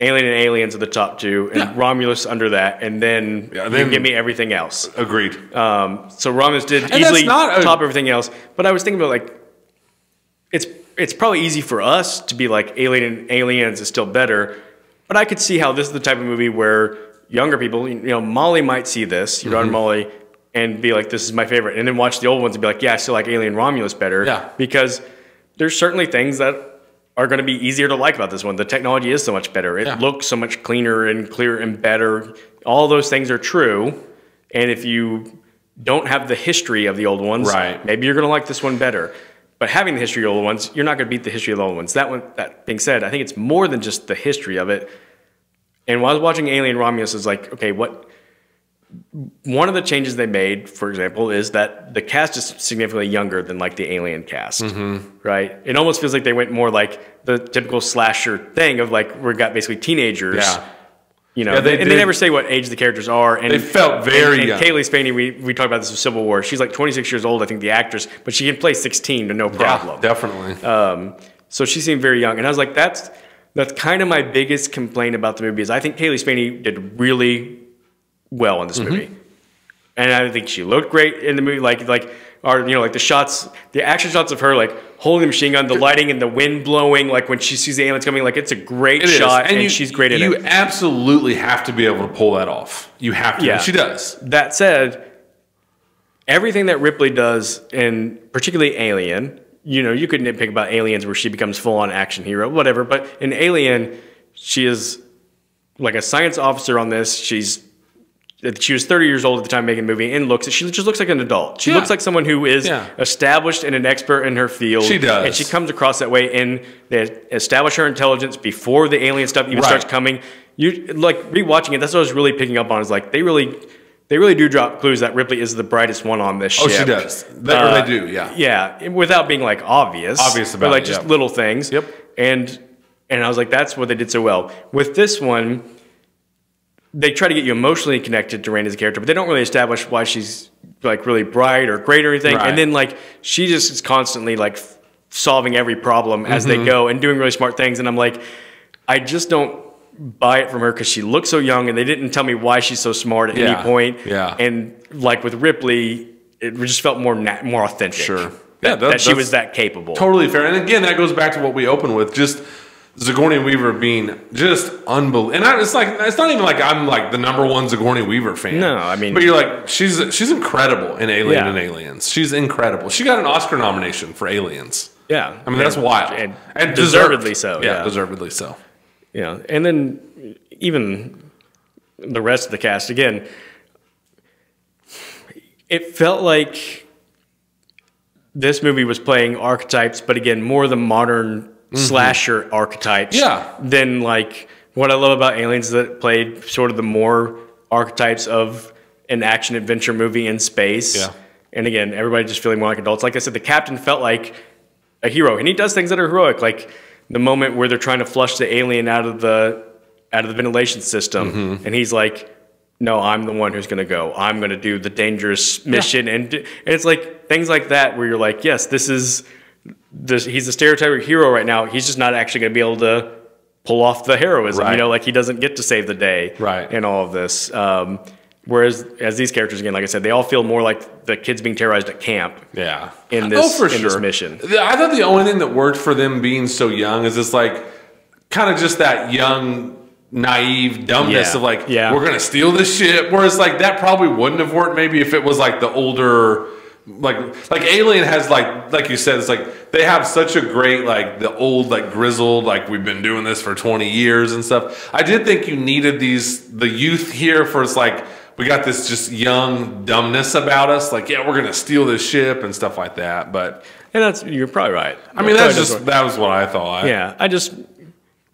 Alien and Aliens are the top two, and Romulus under that, and then you can give me everything else.
Agreed.
So Romulus did easily top everything else. But I was thinking about it's probably easy for us to be like Alien and Aliens is still better. But I could see how this is the type of movie where younger people, Molly might see this, your daughter Molly, and be like, this is my favorite. And then watch the old ones and be like, yeah, I still like Alien Romulus better.
Yeah.
Because there's certainly things that are going to be easier to like about this one. The technology is so much better. It looks so much cleaner and clearer and better. All those things are true. And if you don't have the history of the old ones, maybe you're going to like this one better. But having the history of the old ones, you're not going to beat the history of the old ones. That being said, I think it's more than just the history of it. And while I was watching Alien Romulus, it's like, okay, one of the changes they made, for example, is that the cast is significantly younger than like the Alien cast, right? It almost feels like they went more like the typical slasher thing of like we got basically teenagers. Yeah. They never say what age the characters are. And
they felt very young.
Kaylee Spaney, we talked about this with Civil War. She's like 26 years old, I think, the actress, but she can play 16 to no problem.
Yeah, definitely.
So she seemed very young. And I was like, that's kind of my biggest complaint about the movie is I think Kaylee Spaney did really well in this movie, and I think she looked great in the movie. Like the shots, the action shots of her like holding the machine gun, the lighting and the wind blowing, like when she sees the aliens coming, like it's a great shot, and she's great in it.
You absolutely have to be able to pull that off. You have to. Yeah. She does.
That said, everything that Ripley does, and particularly Alien, you could nitpick about Aliens where she becomes full on action hero, whatever. But in Alien, she is like a science officer on this. She was 30 years old at the time making the movie, and she just looks like an adult. She looks like someone who is established and an expert in her field.
She does.
And she comes across that way, and they establish her intelligence before the alien stuff even starts coming. You like rewatching it, that's what I was really picking up on, is like they they really do drop clues that Ripley is the brightest one on this ship.
Oh, she does. They do, yeah.
Yeah, without being like obvious.
Obvious about
but like
it,
just little things.
Yep.
And I was like, that's what they did so well. With this one, they try to get you emotionally connected to Rand as a character, but they don't really establish why she's like really bright or great or anything.
Right.
And then like she just is constantly like solving every problem as they go and doing really smart things. And I'm like, I just don't buy it from her because she looks so young, and they didn't tell me why she's so smart at any point.
Yeah.
And like with Ripley, it just felt more authentic.
Sure.
That she was that capable.
Totally fair. And again, that goes back to what we opened with, just Sigourney Weaver being just unbelievable. And it's not even like I'm like the #1 Sigourney Weaver fan.
No, I mean,
but you're like, she's incredible in Alien and Aliens. She's incredible. She got an Oscar nomination for Aliens.
Yeah.
I mean, that's wild.
And deservedly so.
Yeah, deservedly so.
Yeah. And then even the rest of the cast, again, it felt like this movie was playing archetypes, but again, more the modern slasher archetypes than like what I love about Aliens, that it played sort of the more archetypes of an action adventure movie in space. Yeah. And again, everybody just feeling more like adults. Like I said, the captain felt like a hero, and he does things that are heroic, like the moment where they're trying to flush the alien out of the ventilation system, and he's like, no, I'm the one who's going to go. I'm going to do the dangerous mission. And it's like things like that where you're like, yes, he's a stereotypic hero right now. He's just not actually going to be able to pull off the heroism. You know, like he doesn't get to save the day in all of this. Whereas as these characters, again, like I said, they all feel more like the kids being terrorized at camp.
Yeah.
In this, this mission.
I thought the only thing that worked for them being so young is this like kind of just that young, naive dumbness of like, we're going to steal this ship. Whereas like that probably wouldn't have worked maybe if it was like the older, like Alien has like you said, it's like they have such a great like the old like grizzled like we've been doing this for 20 years and stuff. I did think you needed the youth here for it's like we got this just young dumbness about us, like we're gonna steal this ship and stuff like that. But
you're probably right.
I mean that was what I thought.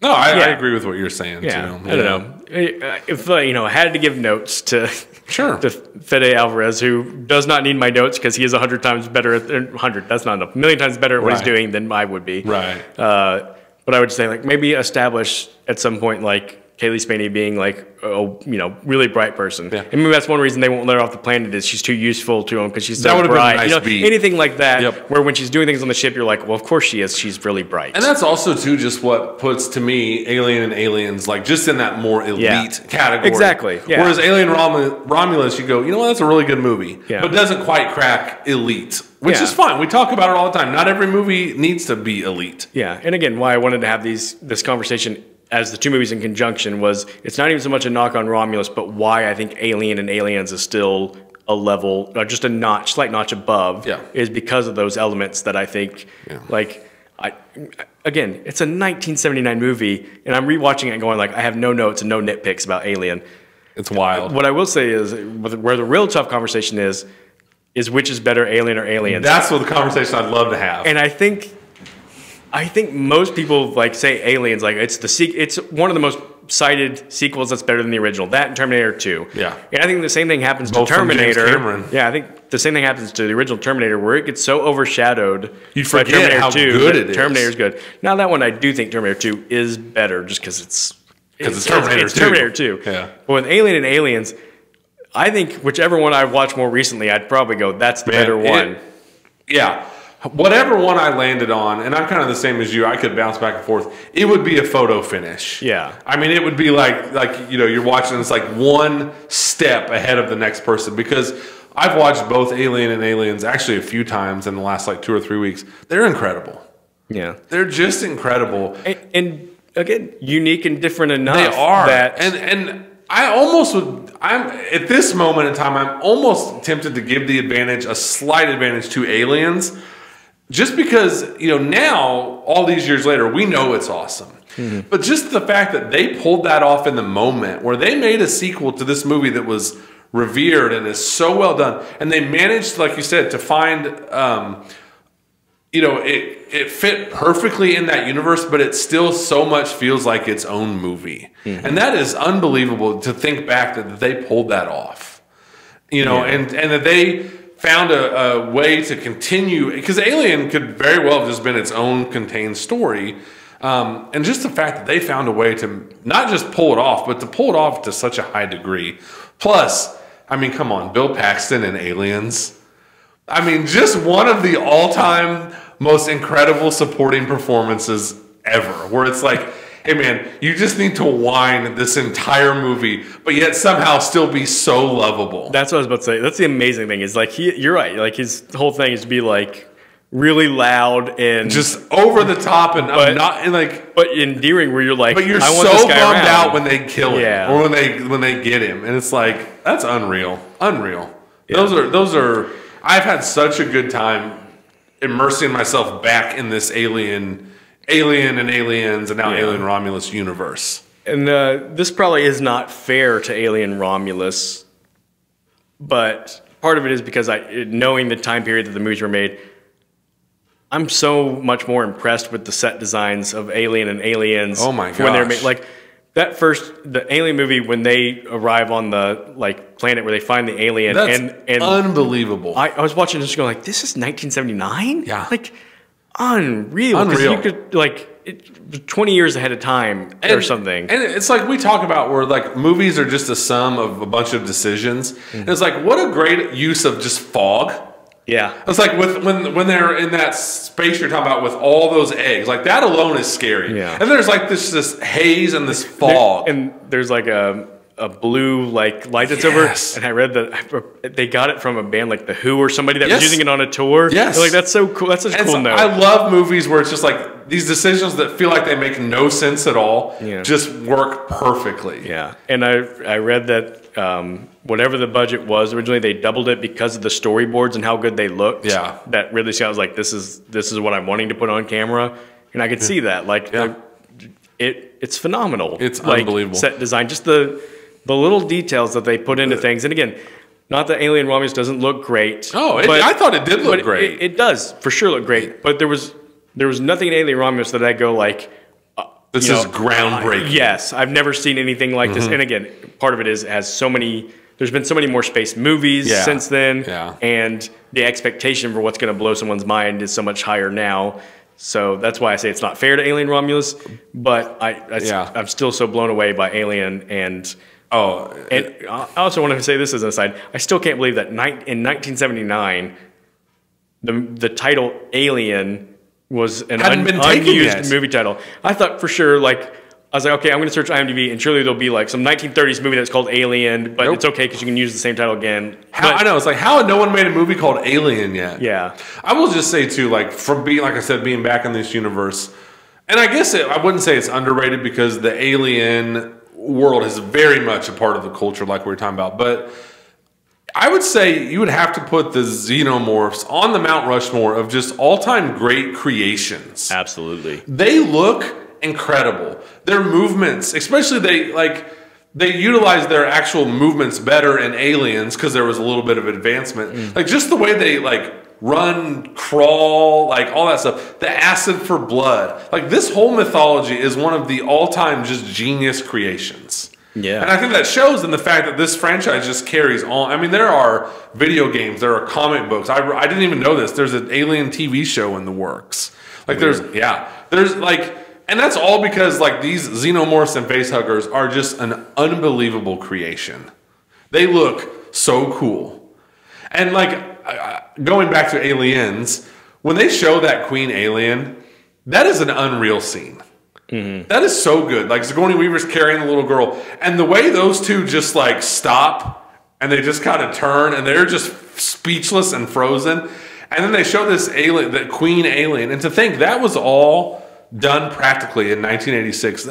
I agree with what you're saying too.
I don't know if I had to give notes to Fede Alvarez, who does not need my notes because he is 100 times better at 100. That's not enough. 1,000,000 times better at what he's doing than I would be.
Right.
But I would say like maybe establish at some point like Kaylee Spaney being like a really bright person. Yeah. And maybe that's one reason they won't let her off the planet is she's too useful to him because she's so bright. Been a nice beat. Anything like that where when she's doing things on the ship, you're like, well, of course she is. She's really bright.
And that's also too just what puts to me Alien and Aliens like just in that more elite category.
Exactly. Yeah.
Whereas Alien Romulus, you go, you know what, that's a really good movie, but doesn't quite crack elite. Which is fine. We talk about it all the time. Not every movie needs to be elite.
Yeah. And again, why I wanted to have this conversation as the two movies in conjunction was it's not even so much a knock on Romulus, but why I think Alien and Aliens is still a level, or just a slight notch above, is because of those elements that I think, again, it's a 1979 movie, and I'm rewatching it and going like, I have no notes and no nitpicks about Alien.
It's wild.
What I will say is, where the real tough conversation is which is better, Alien or Aliens?
That's what the conversation I'd love to have.
And I think most people like say Aliens, like it's one of the most cited sequels that's better than the original. That and Terminator 2. Yeah. And I think the same thing happens to Terminator. Yeah, I think the same thing happens to the original Terminator, where it gets so overshadowed.
You forget how good it is.
Terminator's good. Now that one, I do think Terminator 2 is better, just because it's Terminator 2. Yeah. But with Alien and Aliens, I think whichever one I watched more recently, I'd probably go, that's the better one.
Whatever one I landed on, and I'm kind of the same as you, I could bounce back and forth. It would be a photo finish.
Yeah.
I mean, it would be like you're watching, it's like one step ahead of the next person, because I've watched both Alien and Aliens actually a few times in the last like 2 or 3 weeks. They're incredible.
Yeah.
They're just incredible.
And again, unique and different enough.
They are. And I almost would. I'm at this moment in time. I'm almost tempted to give a slight advantage to Aliens, just because now all these years later we know it's awesome. Mm-hmm. But just the fact that they pulled that off in the moment, where they made a sequel to this movie that was revered and is so well done, and they managed, like you said, to find. It fit perfectly in that universe, but it still so much feels like its own movie. Mm-hmm. And that is unbelievable to think back that they pulled that off. you know, and that they found a way to continue, because Alien could very well have just been its own contained story. And just the fact that they found a way to not just pull it off, but to pull it off to such a high degree. Plus, I mean, come on, Bill Paxton and Aliens. I mean, just one of the all-time most incredible supporting performances ever, where it's like, hey man, you just need to whine this entire movie, but yet somehow still be so lovable.
That's what I was about to say. That's the amazing thing is like, you're right. Like his whole thing is to be like, really loud and
just over the top and
but endearing, where you're like,
but you're
I want
so
this guy
bummed
around.
out when they kill him or when they get him, and it's like, that's unreal. Those are I've had such a good time immersing myself back in this Alien and Aliens and now Alien Romulus universe.
And this probably is not fair to Alien Romulus, but part of it is because knowing the time period that the movies were made, I'm so much more impressed with the set designs of Alien and Aliens.
Oh my gosh.
When they're made, like the Alien movie, when they arrive on the planet where they find the alien.
That's
and
unbelievable.
I was watching this going like, this is 1979?
Yeah.
Like, unreal. Unreal. You could, 20 years ahead of time or something.
And it's like we talk about where like movies are just a sum of a bunch of decisions. Mm-hmm. And it's like, what a great use of just fog.
Yeah.
It's like when they're in that space you're talking about with all those eggs, like that alone is scary.
Yeah.
And there's like this haze and this fog.
And there's like a blue light that's over. And I read that they got it from a band like The Who or somebody that was using it on a tour.
Yes.
They're like, that's so cool. That's such a cool note.
I love movies where it's just like these decisions that feel like they make no sense at all just work perfectly.
Yeah. And I read that whatever the budget was originally, they doubled it because of the storyboards and how good they looked.
Yeah.
That really I was like, this is what I'm wanting to put on camera. And I could see that. Like it's phenomenal.
It's unbelievable.
Set design. Just the little details that they put into things. And again, not that Alien Romulus doesn't look great.
Oh, I thought it did look great.
It does for sure look great. But there was nothing in Alien Romulus that I go like,
this is groundbreaking.
Yes, I've never seen anything like this. And again, part of it is there's been so many more space movies since then, and the expectation for what's going to blow someone's mind is so much higher now. So that's why I say it's not fair to Alien Romulus, but I'm still so blown away by Alien and I also want to say this as an aside. I still can't believe that in 1979, the title Alien was an unused movie title. I thought for sure, I was like, okay, I'm going to search IMDb, and surely there'll be like some 1930s movie that's called Alien, but it's okay because you can use the same title again.
I know, it's like, how had no one made a movie called Alien yet?
Yeah.
I will just say too, from being, like I said, being back in this universe, and I guess I wouldn't say it's underrated because the Alien world is very much a part of the culture, like we were talking about, but I would say you would have to put the Xenomorphs on the Mount Rushmore of just all-time great creations.
Absolutely.
They look incredible. Their movements, especially they utilize their actual movements better in Aliens because there was a little bit of advancement. Like just the way they run, crawl, all that stuff. The acid for blood. This whole mythology is one of the all-time just genius creations.
Yeah.
And I think that shows in the fact that this franchise just carries on. I mean, there are video games, there are comic books. I didn't even know this. There's an Alien TV show in the works. And that's all because these Xenomorphs and facehuggers are just an unbelievable creation. They look so cool. And going back to Aliens, when they show that Queen Alien, that is an unreal scene. That is so good. Sigourney Weaver's carrying the little girl, and the way those two just stop and they just kind of turn and they're just speechless and frozen. And then they show this alien, the Queen Alien, and to think that was all done practically in 1986.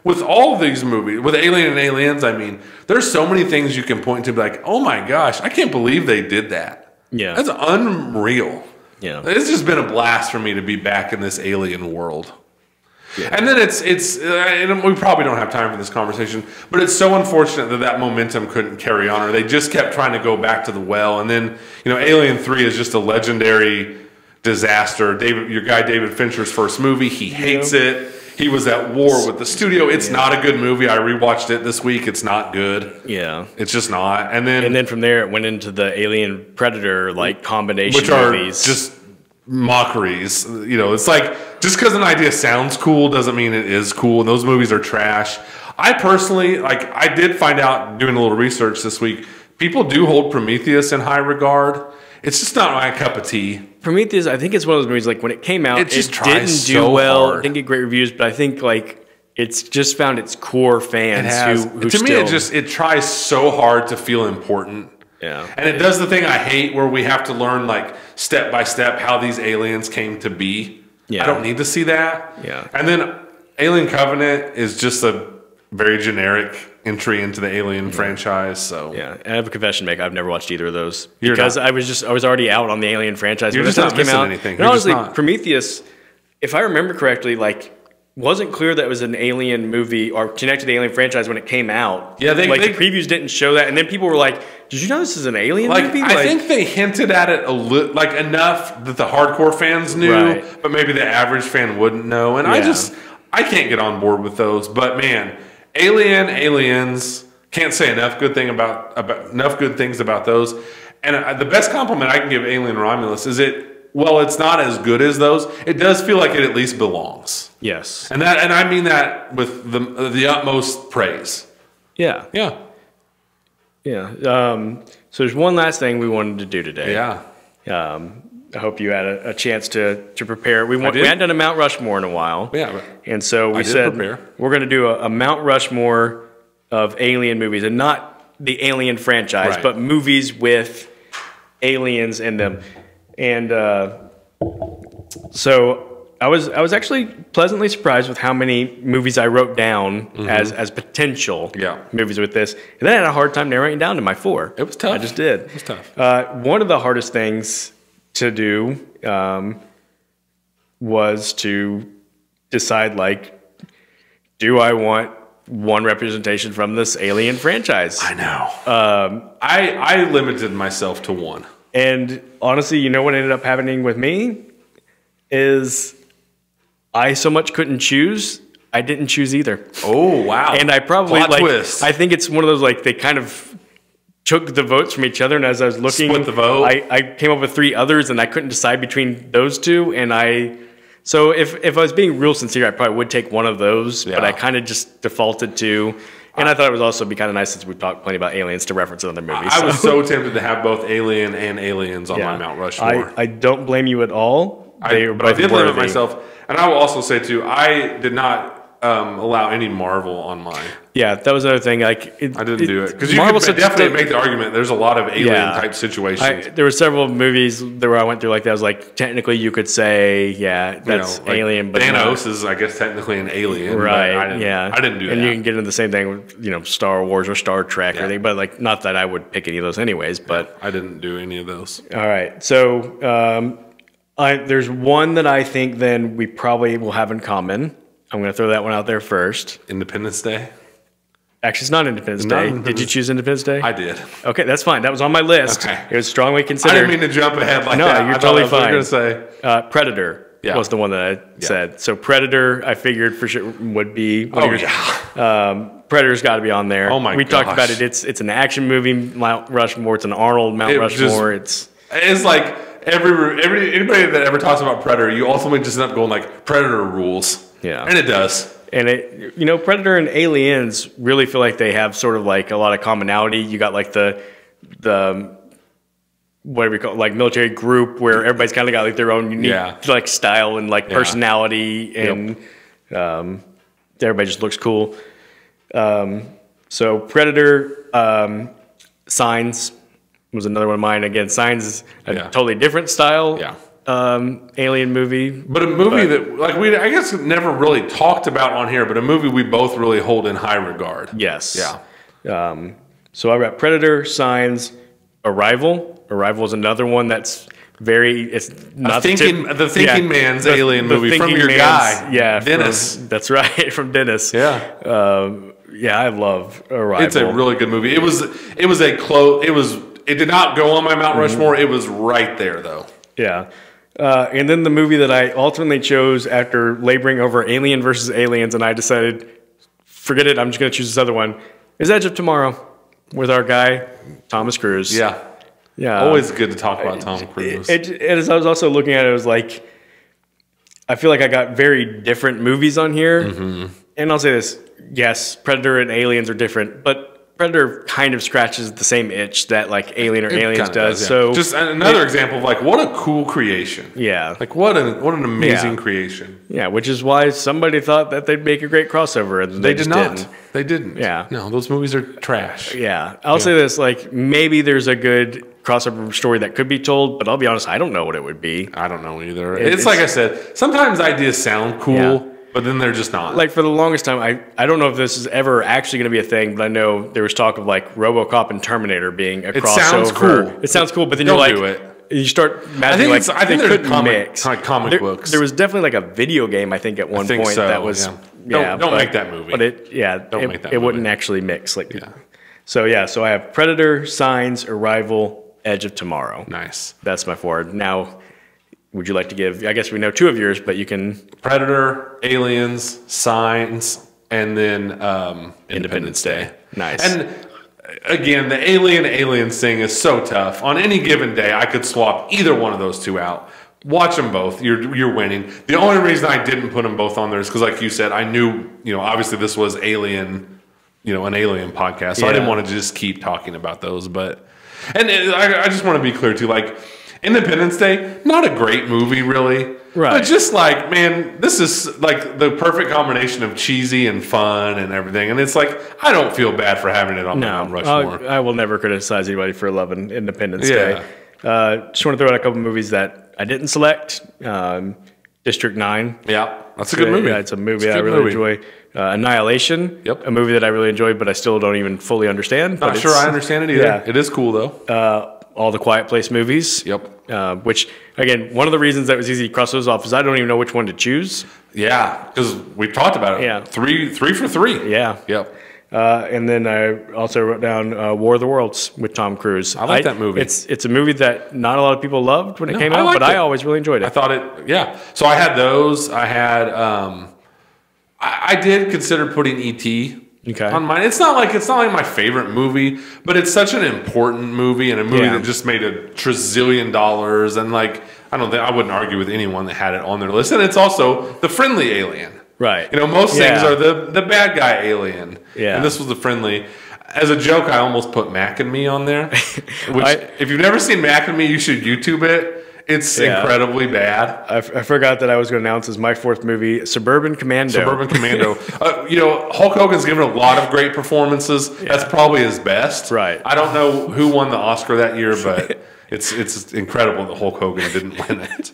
With all of these movies, with Alien and Aliens, I mean, there's so many things you can point to, oh my gosh, I can't believe they did that.
Yeah,
that's unreal.
Yeah,
it's just been a blast for me to be back in this alien world. Yeah. And then and we probably don't have time for this conversation, but it's so unfortunate that momentum couldn't carry on, or they just kept trying to go back to the well. And then, Alien 3 is just a legendary disaster. Your guy David Fincher's first movie, he hates it. he was at war with the studio. It's not a good movie. I rewatched it this week. It's not good.
Yeah.
It's just not. And then
from there, it went into the Alien Predator like combination
which are
movies.
just mockeries. You know, it's like just because an idea sounds cool doesn't mean it is cool. And those movies are trash. I personally, like, I did find out doing a little research this week, people do hold Prometheus in high regard. It's just not my cup of tea.
Prometheus, I think it's one of those movies, like, when it came out, it didn't do
so
well.
hard.
It didn't get great reviews, but I think, like, it's just found its core fans who
to me, it tries so hard to feel important.
Yeah.
And it does the thing I hate where we have to learn, like, step by step how these aliens came to be.
Yeah.
I don't need to see that.
Yeah.
And then Alien Covenant is just a very generic entry into the Alien franchise. So
yeah, and I have a confession to make. I've never watched either of those because I was already out on the Alien franchise.
You're just not missing anything.
And honestly, Prometheus, if I remember correctly, like, wasn't clear that it was an Alien movie or connected to the Alien franchise when it came out.
Yeah,
the previews didn't show that, and then people were like, "Did you know this is an Alien movie?"
I think they hinted at it like enough that the hardcore fans knew, but maybe the average fan wouldn't know. And I can't get on board with those. But man, Aliens, can't say enough good things about those. And the best compliment I can give Alien Romulus is it's not as good as those. It does feel like it at least belongs.
Yes,
and I mean that with the utmost praise.
Yeah,
yeah,
yeah. So there's one last thing we wanted to do today.
Yeah.
I hope you had a chance to prepare. We hadn't done a Mount Rushmore in a while.
Yeah.
And so we said we're going to do a Mount Rushmore of Alien movies, and not the Alien franchise, but movies with aliens in them. And so I was actually pleasantly surprised with how many movies I wrote down as potential movies with this. And then I had a hard time narrowing it down to my 4.
It was tough.
I just did.
It was tough.
One of the hardest things to do was to decide, like, do I want one representation from this Alien franchise?
I know. I limited myself to one.
And honestly, you know what ended up happening with me is I so much couldn't choose, I didn't choose either.
Oh, wow.
And I probably,
Plot twist.
I think it's one of those, like, they kind of took the votes from each other, and as I was looking,
split the vote.
I came up with 3 others, and I couldn't decide between those 2. And so if I was being real sincere, I probably would take one of those, but I kind of just defaulted to. And I thought it would also be kind of nice, since we've talked plenty about aliens, to reference other movies.
I was so tempted to have both Alien and Aliens on my Mount Rushmore.
I don't blame you at all.
But I did limit myself. And I will also say, too, I did not allow any Marvel on mine.
Yeah, that was another thing. Like,
I didn't do it. Because you could definitely make the argument there's a lot of alien-type situations.
There were several movies where I went through like that. I was like, technically, you could say, that's Alien. But
Thanos is, I guess, technically an alien.
Right,
I didn't do that.
And you can get into the same thing with, Star Wars or Star Trek or anything. But, like, not that I would pick any of those anyways. But
I didn't do any of those.
All right. So there's one that I think then we probably will have in common. I'm going to throw that one out there first.
Independence Day?
Actually, it's not Independence Day. Did you choose Independence Day?
I did.
Okay, that's fine. That was on my list. Okay. It was strongly considered.
I didn't mean to jump ahead like that.
No, you're totally fine.
I was going to
say. Predator was the one that I said. So Predator, I figured for sure would be. Predator's got to be on there.
Oh my gosh.
We talked about it. It's an action movie, Mount Rushmore. It's an Arnold Mount Rushmore. It's
like anybody that ever talks about Predator, you ultimately just end up going like Predator rules. Yeah. And it does.
And Predator and Aliens really feel like they have sort of like a lot of commonality. You got like the whatever you call it, like military group where everybody's kind of got like their own unique like style and like personality, and everybody just looks cool. So Predator, Signs was another one of mine. Again, Signs is a totally different style. Yeah. Alien movie,
but a movie that like I guess never really talked about on here, but a movie we both really hold in high regard.
Yes. Yeah. So I got Predator, Signs, Arrival. Arrival is another one that's it's not
the thinking man's alien movie from your guy.
Yeah,
Dennis.
That's right, from Dennis.
Yeah.
I love Arrival.
It's a really good movie. It did not go on my Mount Rushmore. It was right there though.
Yeah. And then the movie that I ultimately chose after laboring over Alien versus Aliens, and I decided, forget it, I'm just going to choose this other one, is Edge of Tomorrow with our guy, Thomas Cruise.
Yeah. Yeah. Always good to talk about Tom Cruise.
As I was also looking at it, it was like, I feel like I got very different movies on here. And I'll say this, yes, Predator and Aliens are different, but Predator kind of scratches the same itch that like Alien or Aliens does. So
just another example of like what a cool creation.
Yeah.
Like what an amazing creation.
Yeah, which is why somebody thought that they'd make a great crossover, and they
did not. Didn't. They didn't.
Yeah.
No, those movies are trash.
Yeah. I'll say this, like maybe there's a good crossover story that could be told, but I'll be honest, I don't know what it would be.
I don't know either. It's like I said, sometimes ideas sound cool. But then they're just not.
Like for the longest time, I don't know if this is ever actually going to be a thing, but I know there was talk of like RoboCop and Terminator being a crossover. It sounds cool. It sounds cool, but then you're like, you start imagining like
I think
they're
comic books.
There was definitely like a video game, I think, at one point that was
don't make that movie.
But it wouldn't actually mix. Like so I have Predator, Signs, Arrival, Edge of Tomorrow.
Nice.
That's my four. Now, would you like to give, I guess we know two of yours, but you can...
Predator, Aliens, Signs, and then Independence Day.
Nice.
And again, the Aliens thing is so tough. On any given day, I could swap either one of those two out. Watch them both. You're winning. The only reason I didn't put them both on there is because, like you said, I knew, obviously this was an Alien podcast, so I didn't want to just keep talking about those. But, and I just want to be clear too, like, Independence Day, not a great movie, really. Right. But just like, man, this is like the perfect combination of cheesy and fun and everything. And it's like, I don't feel bad for having it on Mount Rushmore.
I will never criticize anybody for loving Independence Day. Just want to throw out a couple movies that I didn't select. District 9.
Yeah, that's a good movie.
Yeah, it's a movie I really enjoy. Annihilation.
Yep.
A movie that I really enjoyed, but I still don't even fully understand.
Not sure I understand it either. Yeah. It is cool, though.
All the Quiet Place movies.
Yep.
Which, again, one of the reasons that was easy to cross those off is I don't even know which one to choose.
Yeah, because we've talked about it. Yeah. Three for three.
Yeah.
Yep.
And then I also wrote down War of the Worlds with Tom Cruise.
I like that movie.
It's a movie that not a lot of people loved when it came out, but I always really enjoyed it.
I thought it, So I had those. I had, I did consider putting E.T. on mine. It's not like my favorite movie, but it's such an important movie and a movie that just made $1 trillion. And like, I wouldn't argue with anyone that had it on their list. And it's also the friendly alien.
Right.
Most things are the bad guy alien.
Yeah.
And this was the friendly. As a joke, I almost put Mac and Me on there. Which, if you've never seen Mac and Me, you should YouTube it. It's incredibly bad.
I forgot that I was going to announce as my fourth movie, Suburban Commando.
Suburban Commando. Hulk Hogan's given a lot of great performances. Yeah. That's probably his best.
Right.
I don't know who won the Oscar that year, but it's incredible that Hulk Hogan didn't win it.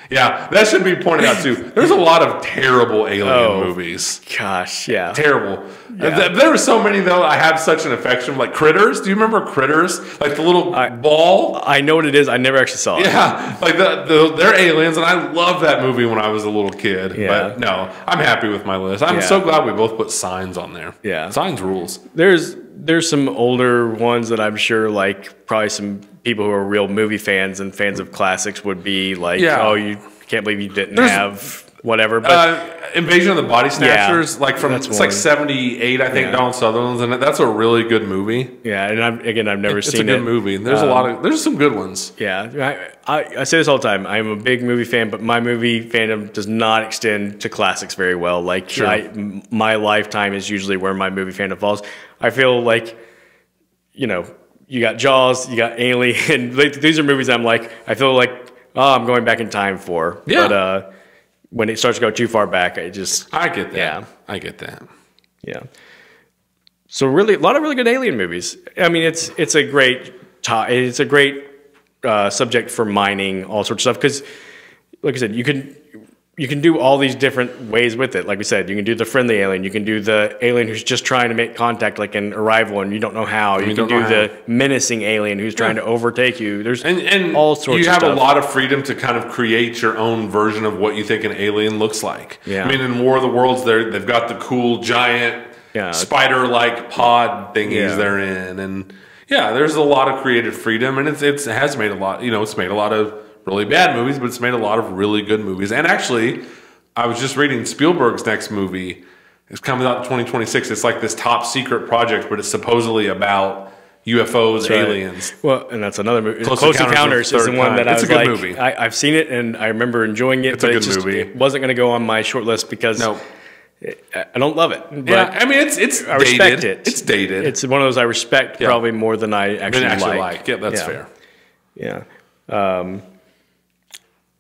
Yeah, that should be pointed out too. There's a lot of terrible alien movies.
Gosh, yeah.
Terrible. Yeah. There were so many, though, I have such an affection. Like Critters. Do you remember Critters? Like the little ball?
I know what it is. I never actually saw it.
Yeah. Like they're aliens, and I loved that movie when I was a little kid. Yeah. But no, I'm happy with my list. I'm so glad we both put Signs on there.
Yeah.
Signs rules.
There's some older ones that I'm sure, like, probably some people who are real movie fans and fans of classics would be like, oh, you can't believe you didn't have whatever. But
Invasion of the Body Snatchers, like from it's like 78, I think. Donald Sutherland's in it. That's a really good movie.
Yeah, and I've never seen it.
It's a good movie. There's some good ones.
Yeah, I say this all the time. I'm a big movie fan, but my movie fandom does not extend to classics very well. Like my lifetime is usually where my movie fandom falls. I feel like, you got Jaws, you got Alien. These are movies I'm like, I feel like, I'm going back in time for. Yeah. But when it starts to go too far back, I get that.
Yeah. I get that.
Yeah. So really, a lot of really good Alien movies. I mean, it's a great subject for mining, all sorts of stuff. Because, like I said, you can do all these different ways with it. Like we said, you can do the friendly alien. You can do the alien who's just trying to make contact, like in Arrival, and you don't know how. You can do the menacing alien who's trying to overtake you. There's all sorts of stuff.
You have a lot of freedom to kind of create your own version of what you think an alien looks like. Yeah. I mean, in War of the Worlds, they've got the cool giant spider-like pod thingies they're in. And, there's a lot of creative freedom, and it has made a lot, it's made a lot of really bad movies, but it's made a lot of really good movies. And actually, I was just reading Spielberg's next movie. It's coming out in 2026. It's like this top secret project, but it's supposedly about UFOs, aliens.
Well, and that's another movie. Close Encounters is the one that I was like, movie. I've seen it and I remember enjoying it,
it's but
it wasn't going to go on my short list because I don't love it. But
yeah, I mean, I respect it. It's dated.
It's one of those I respect probably more than I actually like.
Yeah, that's fair.
Yeah.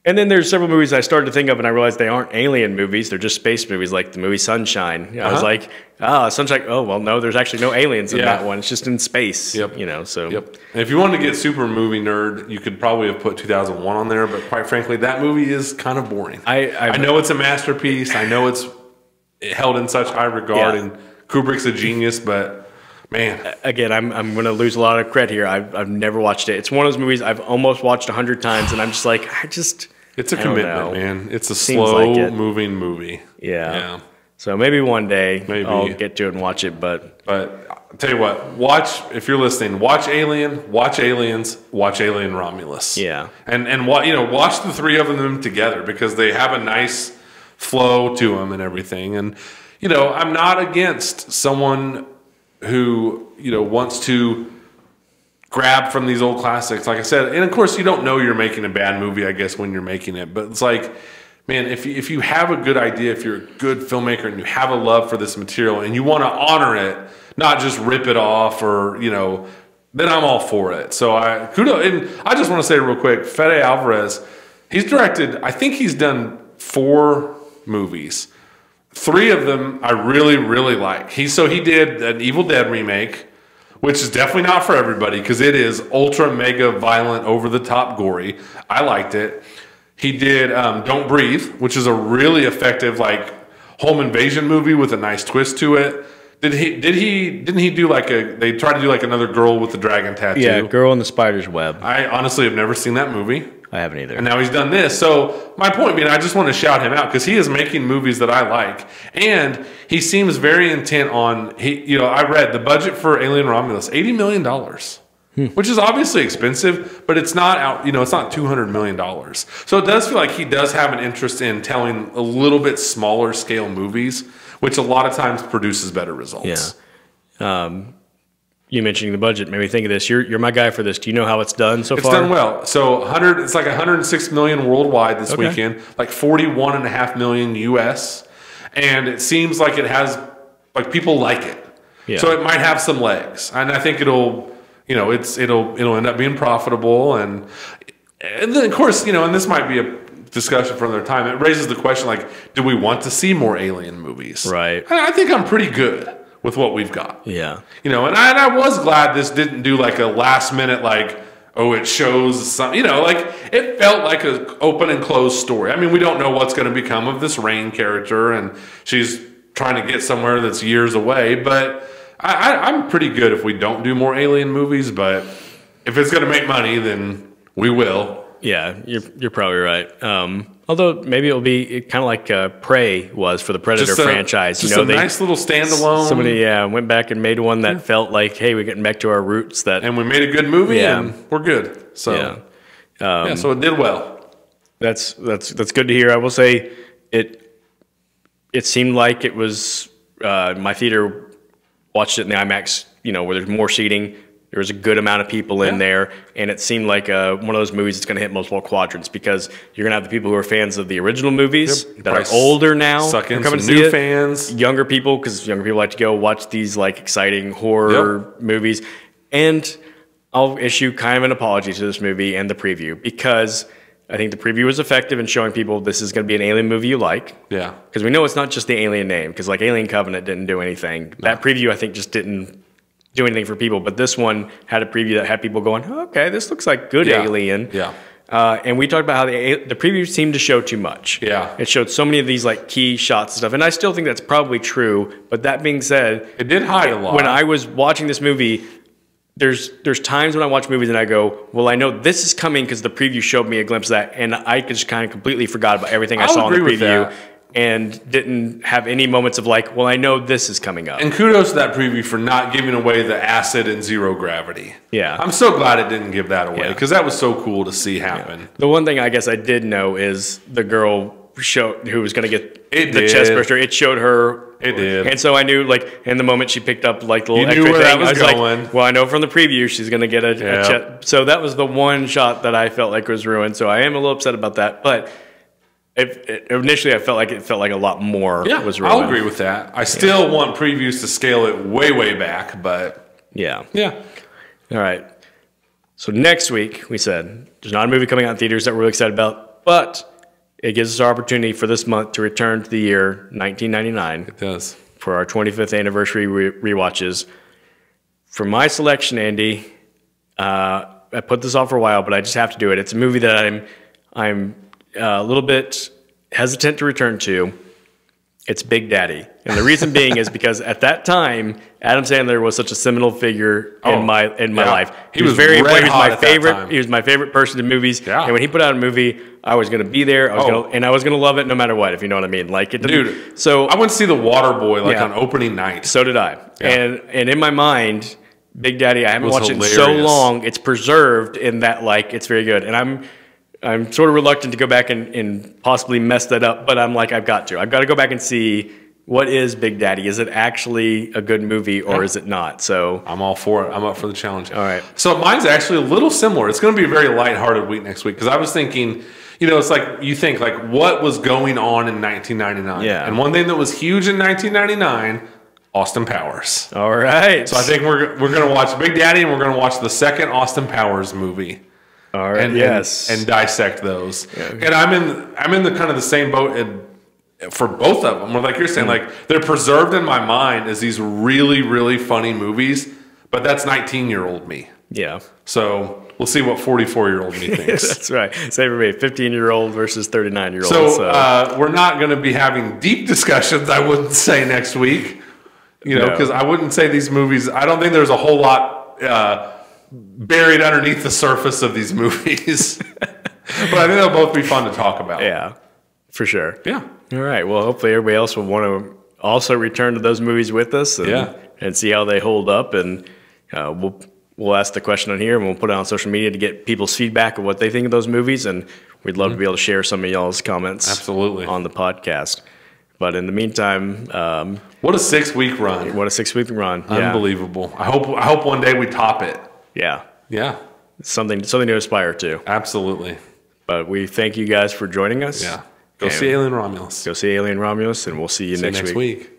And then there's several movies I started to think of, and I realized they aren't alien movies; they're just space movies, like the movie Sunshine. I was like, Sunshine. Oh well, no, there's actually no aliens in that one. It's just in space.
Yep.
You know. So.
Yep. And if you wanted to get super movie nerd, you could probably have put 2001 on there, but quite frankly, that movie is kind of boring. I know it's a masterpiece. I know it's held in such high regard, and Kubrick's a genius, but. Man,
again, I'm going to lose a lot of credit here. I've never watched it. It's one of those movies I've almost watched 100 times, and I'm just like,
it's a commitment, man. It's a slow moving movie.
Yeah. So maybe one day I'll get to it and watch it. But
I'll tell you what, if you're listening, watch Alien, watch Aliens, watch Alien Romulus.
Yeah.
And watch the three of them together because they have a nice flow to them and everything. And I'm not against someone who wants to grab from these old classics, like I said. And of course, you don't know you're making a bad movie, I guess, when you're making it. But it's like, man, if you have a good idea, if you're a good filmmaker and you have a love for this material and you want to honor it, not just rip it off or then I'm all for it. So kudos. And I just want to say real quick, Fede Alvarez, he's directed. I think he's done 4 movies. 3 of them I really, really like. He did an Evil Dead remake, which is definitely not for everybody because it is ultra mega violent, over the top gory. I liked it. He did Don't Breathe, which is a really effective home invasion movie with a nice twist to it. Didn't he do they tried to do another girl with the dragon tattoo?
Yeah, Girl in the Spider's Web.
I honestly have never seen that movie.
I haven't either.
And now he's done this. So my point being, I just want to shout him out because he is making movies that I like. And he seems very intent on, I read the budget for Alien Romulus, $80 million, which is obviously expensive, but it's not out, it's not $200 million. So it does feel like he does have an interest in telling a little bit smaller scale movies, which a lot of times produces better results.
Yeah. You mentioning the budget made me think of this. You're my guy for this. Do you know how it's done so far?
It's done well. So it's like 106 million worldwide this weekend, like 41.5 million US, and it seems like it has people like it. Yeah. So it might have some legs, and I think it'll end up being profitable, and then of course and this might be a discussion for another time. It raises the question do we want to see more Alien movies?
Right.
I think I'm pretty good with what we've got.
Yeah.
And I was glad this didn't do a last minute it shows something, it felt like an open and closed story. I mean, we don't know what's going to become of this Rain character, and she's trying to get somewhere that's years away, but I'm pretty good if we don't do more Alien movies, but if it's going to make money, then we will.
Yeah, you're probably right. Although maybe it'll be kind of like Prey was for the Predator franchise.
Just a nice little standalone.
Somebody went back and made one that felt like, hey, we're getting back to our roots.
And we made a good movie, and we're good. So so it did well.
That's good to hear. I will say it seemed like it was my theater watched it in the IMAX. Where there's more seating. There was a good amount of people in there, and it seemed like one of those movies that's going to hit multiple quadrants because you're going to have the people who are fans of the original movies that are older now.
Suck in some new fans.
Younger people, because younger people like to go watch these exciting horror movies. And I'll issue kind of an apology to this movie and the preview because I think the preview was effective in showing people this is going to be an Alien movie you like.
Yeah.
Because we know it's not just the Alien name, because Alien Covenant didn't do anything. No. That preview, I think, just didn't do anything for people, but this one had a preview that had people going, okay, this looks like good Alien.
Yeah.
And we talked about how the preview seemed to show too much.
Yeah.
It showed so many of these key shots and stuff, and I still think that's probably true, but that being said,
it did hide a lot.
When I was watching this movie, there's times when I watch movies and I go, well, I know this is coming because the preview showed me a glimpse of that, and I just kind of completely forgot about everything I saw in the preview. and didn't have any moments of like, well, I know this is coming up.
And kudos to that preview for not giving away the acid and zero gravity.
Yeah.
I'm so glad it didn't give that away because that was so cool to see happen.
Yeah. The one thing I guess I did know is the girl who was going to get the chest burster. It showed her.
It did.
And so I knew, like, in the moment she picked up, like, the little
extra
thing,
I was
going. Like, well, I know from the preview she's going to get a chest. So that was the one shot that I felt like was ruined. So I am a little upset about that. But initially, I felt like a lot more was ruined.
I'll agree with that. I still want previews to scale it way, way back, but
yeah.
Yeah.
All right. So next week, we said, there's not a movie coming out in theaters that we're really excited about, but it gives us our opportunity for this month to return to the year 1999.
It does. For
our 25th anniversary rewatches. For my selection, Andy, I put this off for a while, but I just have to do it. It's a movie that I'm a little bit hesitant to return to. It's Big Daddy. And the reason being is because at that time, Adam Sandler was such a seminal figure in my life. He was my favorite. He was my favorite person in movies. Yeah. And when he put out a movie, I was going to be there. I was going to love it no matter what, if you know what I mean. Like,
dude, so I went to see The Waterboy on opening night.
So did I. Yeah. And in my mind, Big Daddy, I haven't watched it in so long. It's preserved in that, like, it's very good. And I'm sort of reluctant to go back and possibly mess that up, but I'm like, I've got to go back and see what is Big Daddy. Is it actually a good movie or is it not? So
I'm all for it. I'm up for the challenge.
All right.
So mine's actually a little similar. It's going to be a very lighthearted week next week because I was thinking, it's like you think like what was going on in 1999.
Yeah.
And one thing that was huge in 1999, Austin Powers.
All right.
So I think we're going to watch Big Daddy and we're going to watch the second Austin Powers movie.
All right.
And dissect those. Yeah. And I'm in the kind of the same boat for both of them. Where like you're saying, like they're preserved in my mind as these really, really funny movies, but that's 19-year-old me.
Yeah.
So we'll see what 44-year-old me thinks.
That's right. Same for me. 15-year-old versus 39-year-old.
So we're not going to be having deep discussions, I wouldn't say, next week. Because I wouldn't say these movies. I don't think there's a whole lot buried underneath the surface of these movies. But I think they'll both be fun to talk about.
Yeah, for sure.
Yeah.
All right. Well, hopefully everybody else will want to also return to those movies with us and see how they hold up. And we'll ask the question on here and we'll put it on social media to get people's feedback of what they think of those movies. And we'd love to be able to share some of y'all's comments on the podcast. But in the meantime,
what a 6-week run.
What a 6-week run.
Unbelievable. Yeah. I hope one day we top it.
Yeah.
Yeah.
Something to aspire to.
Absolutely.
But we thank you guys for joining us.
Yeah. Go see Alien Romulus.
Go see Alien Romulus, and we'll see you next week.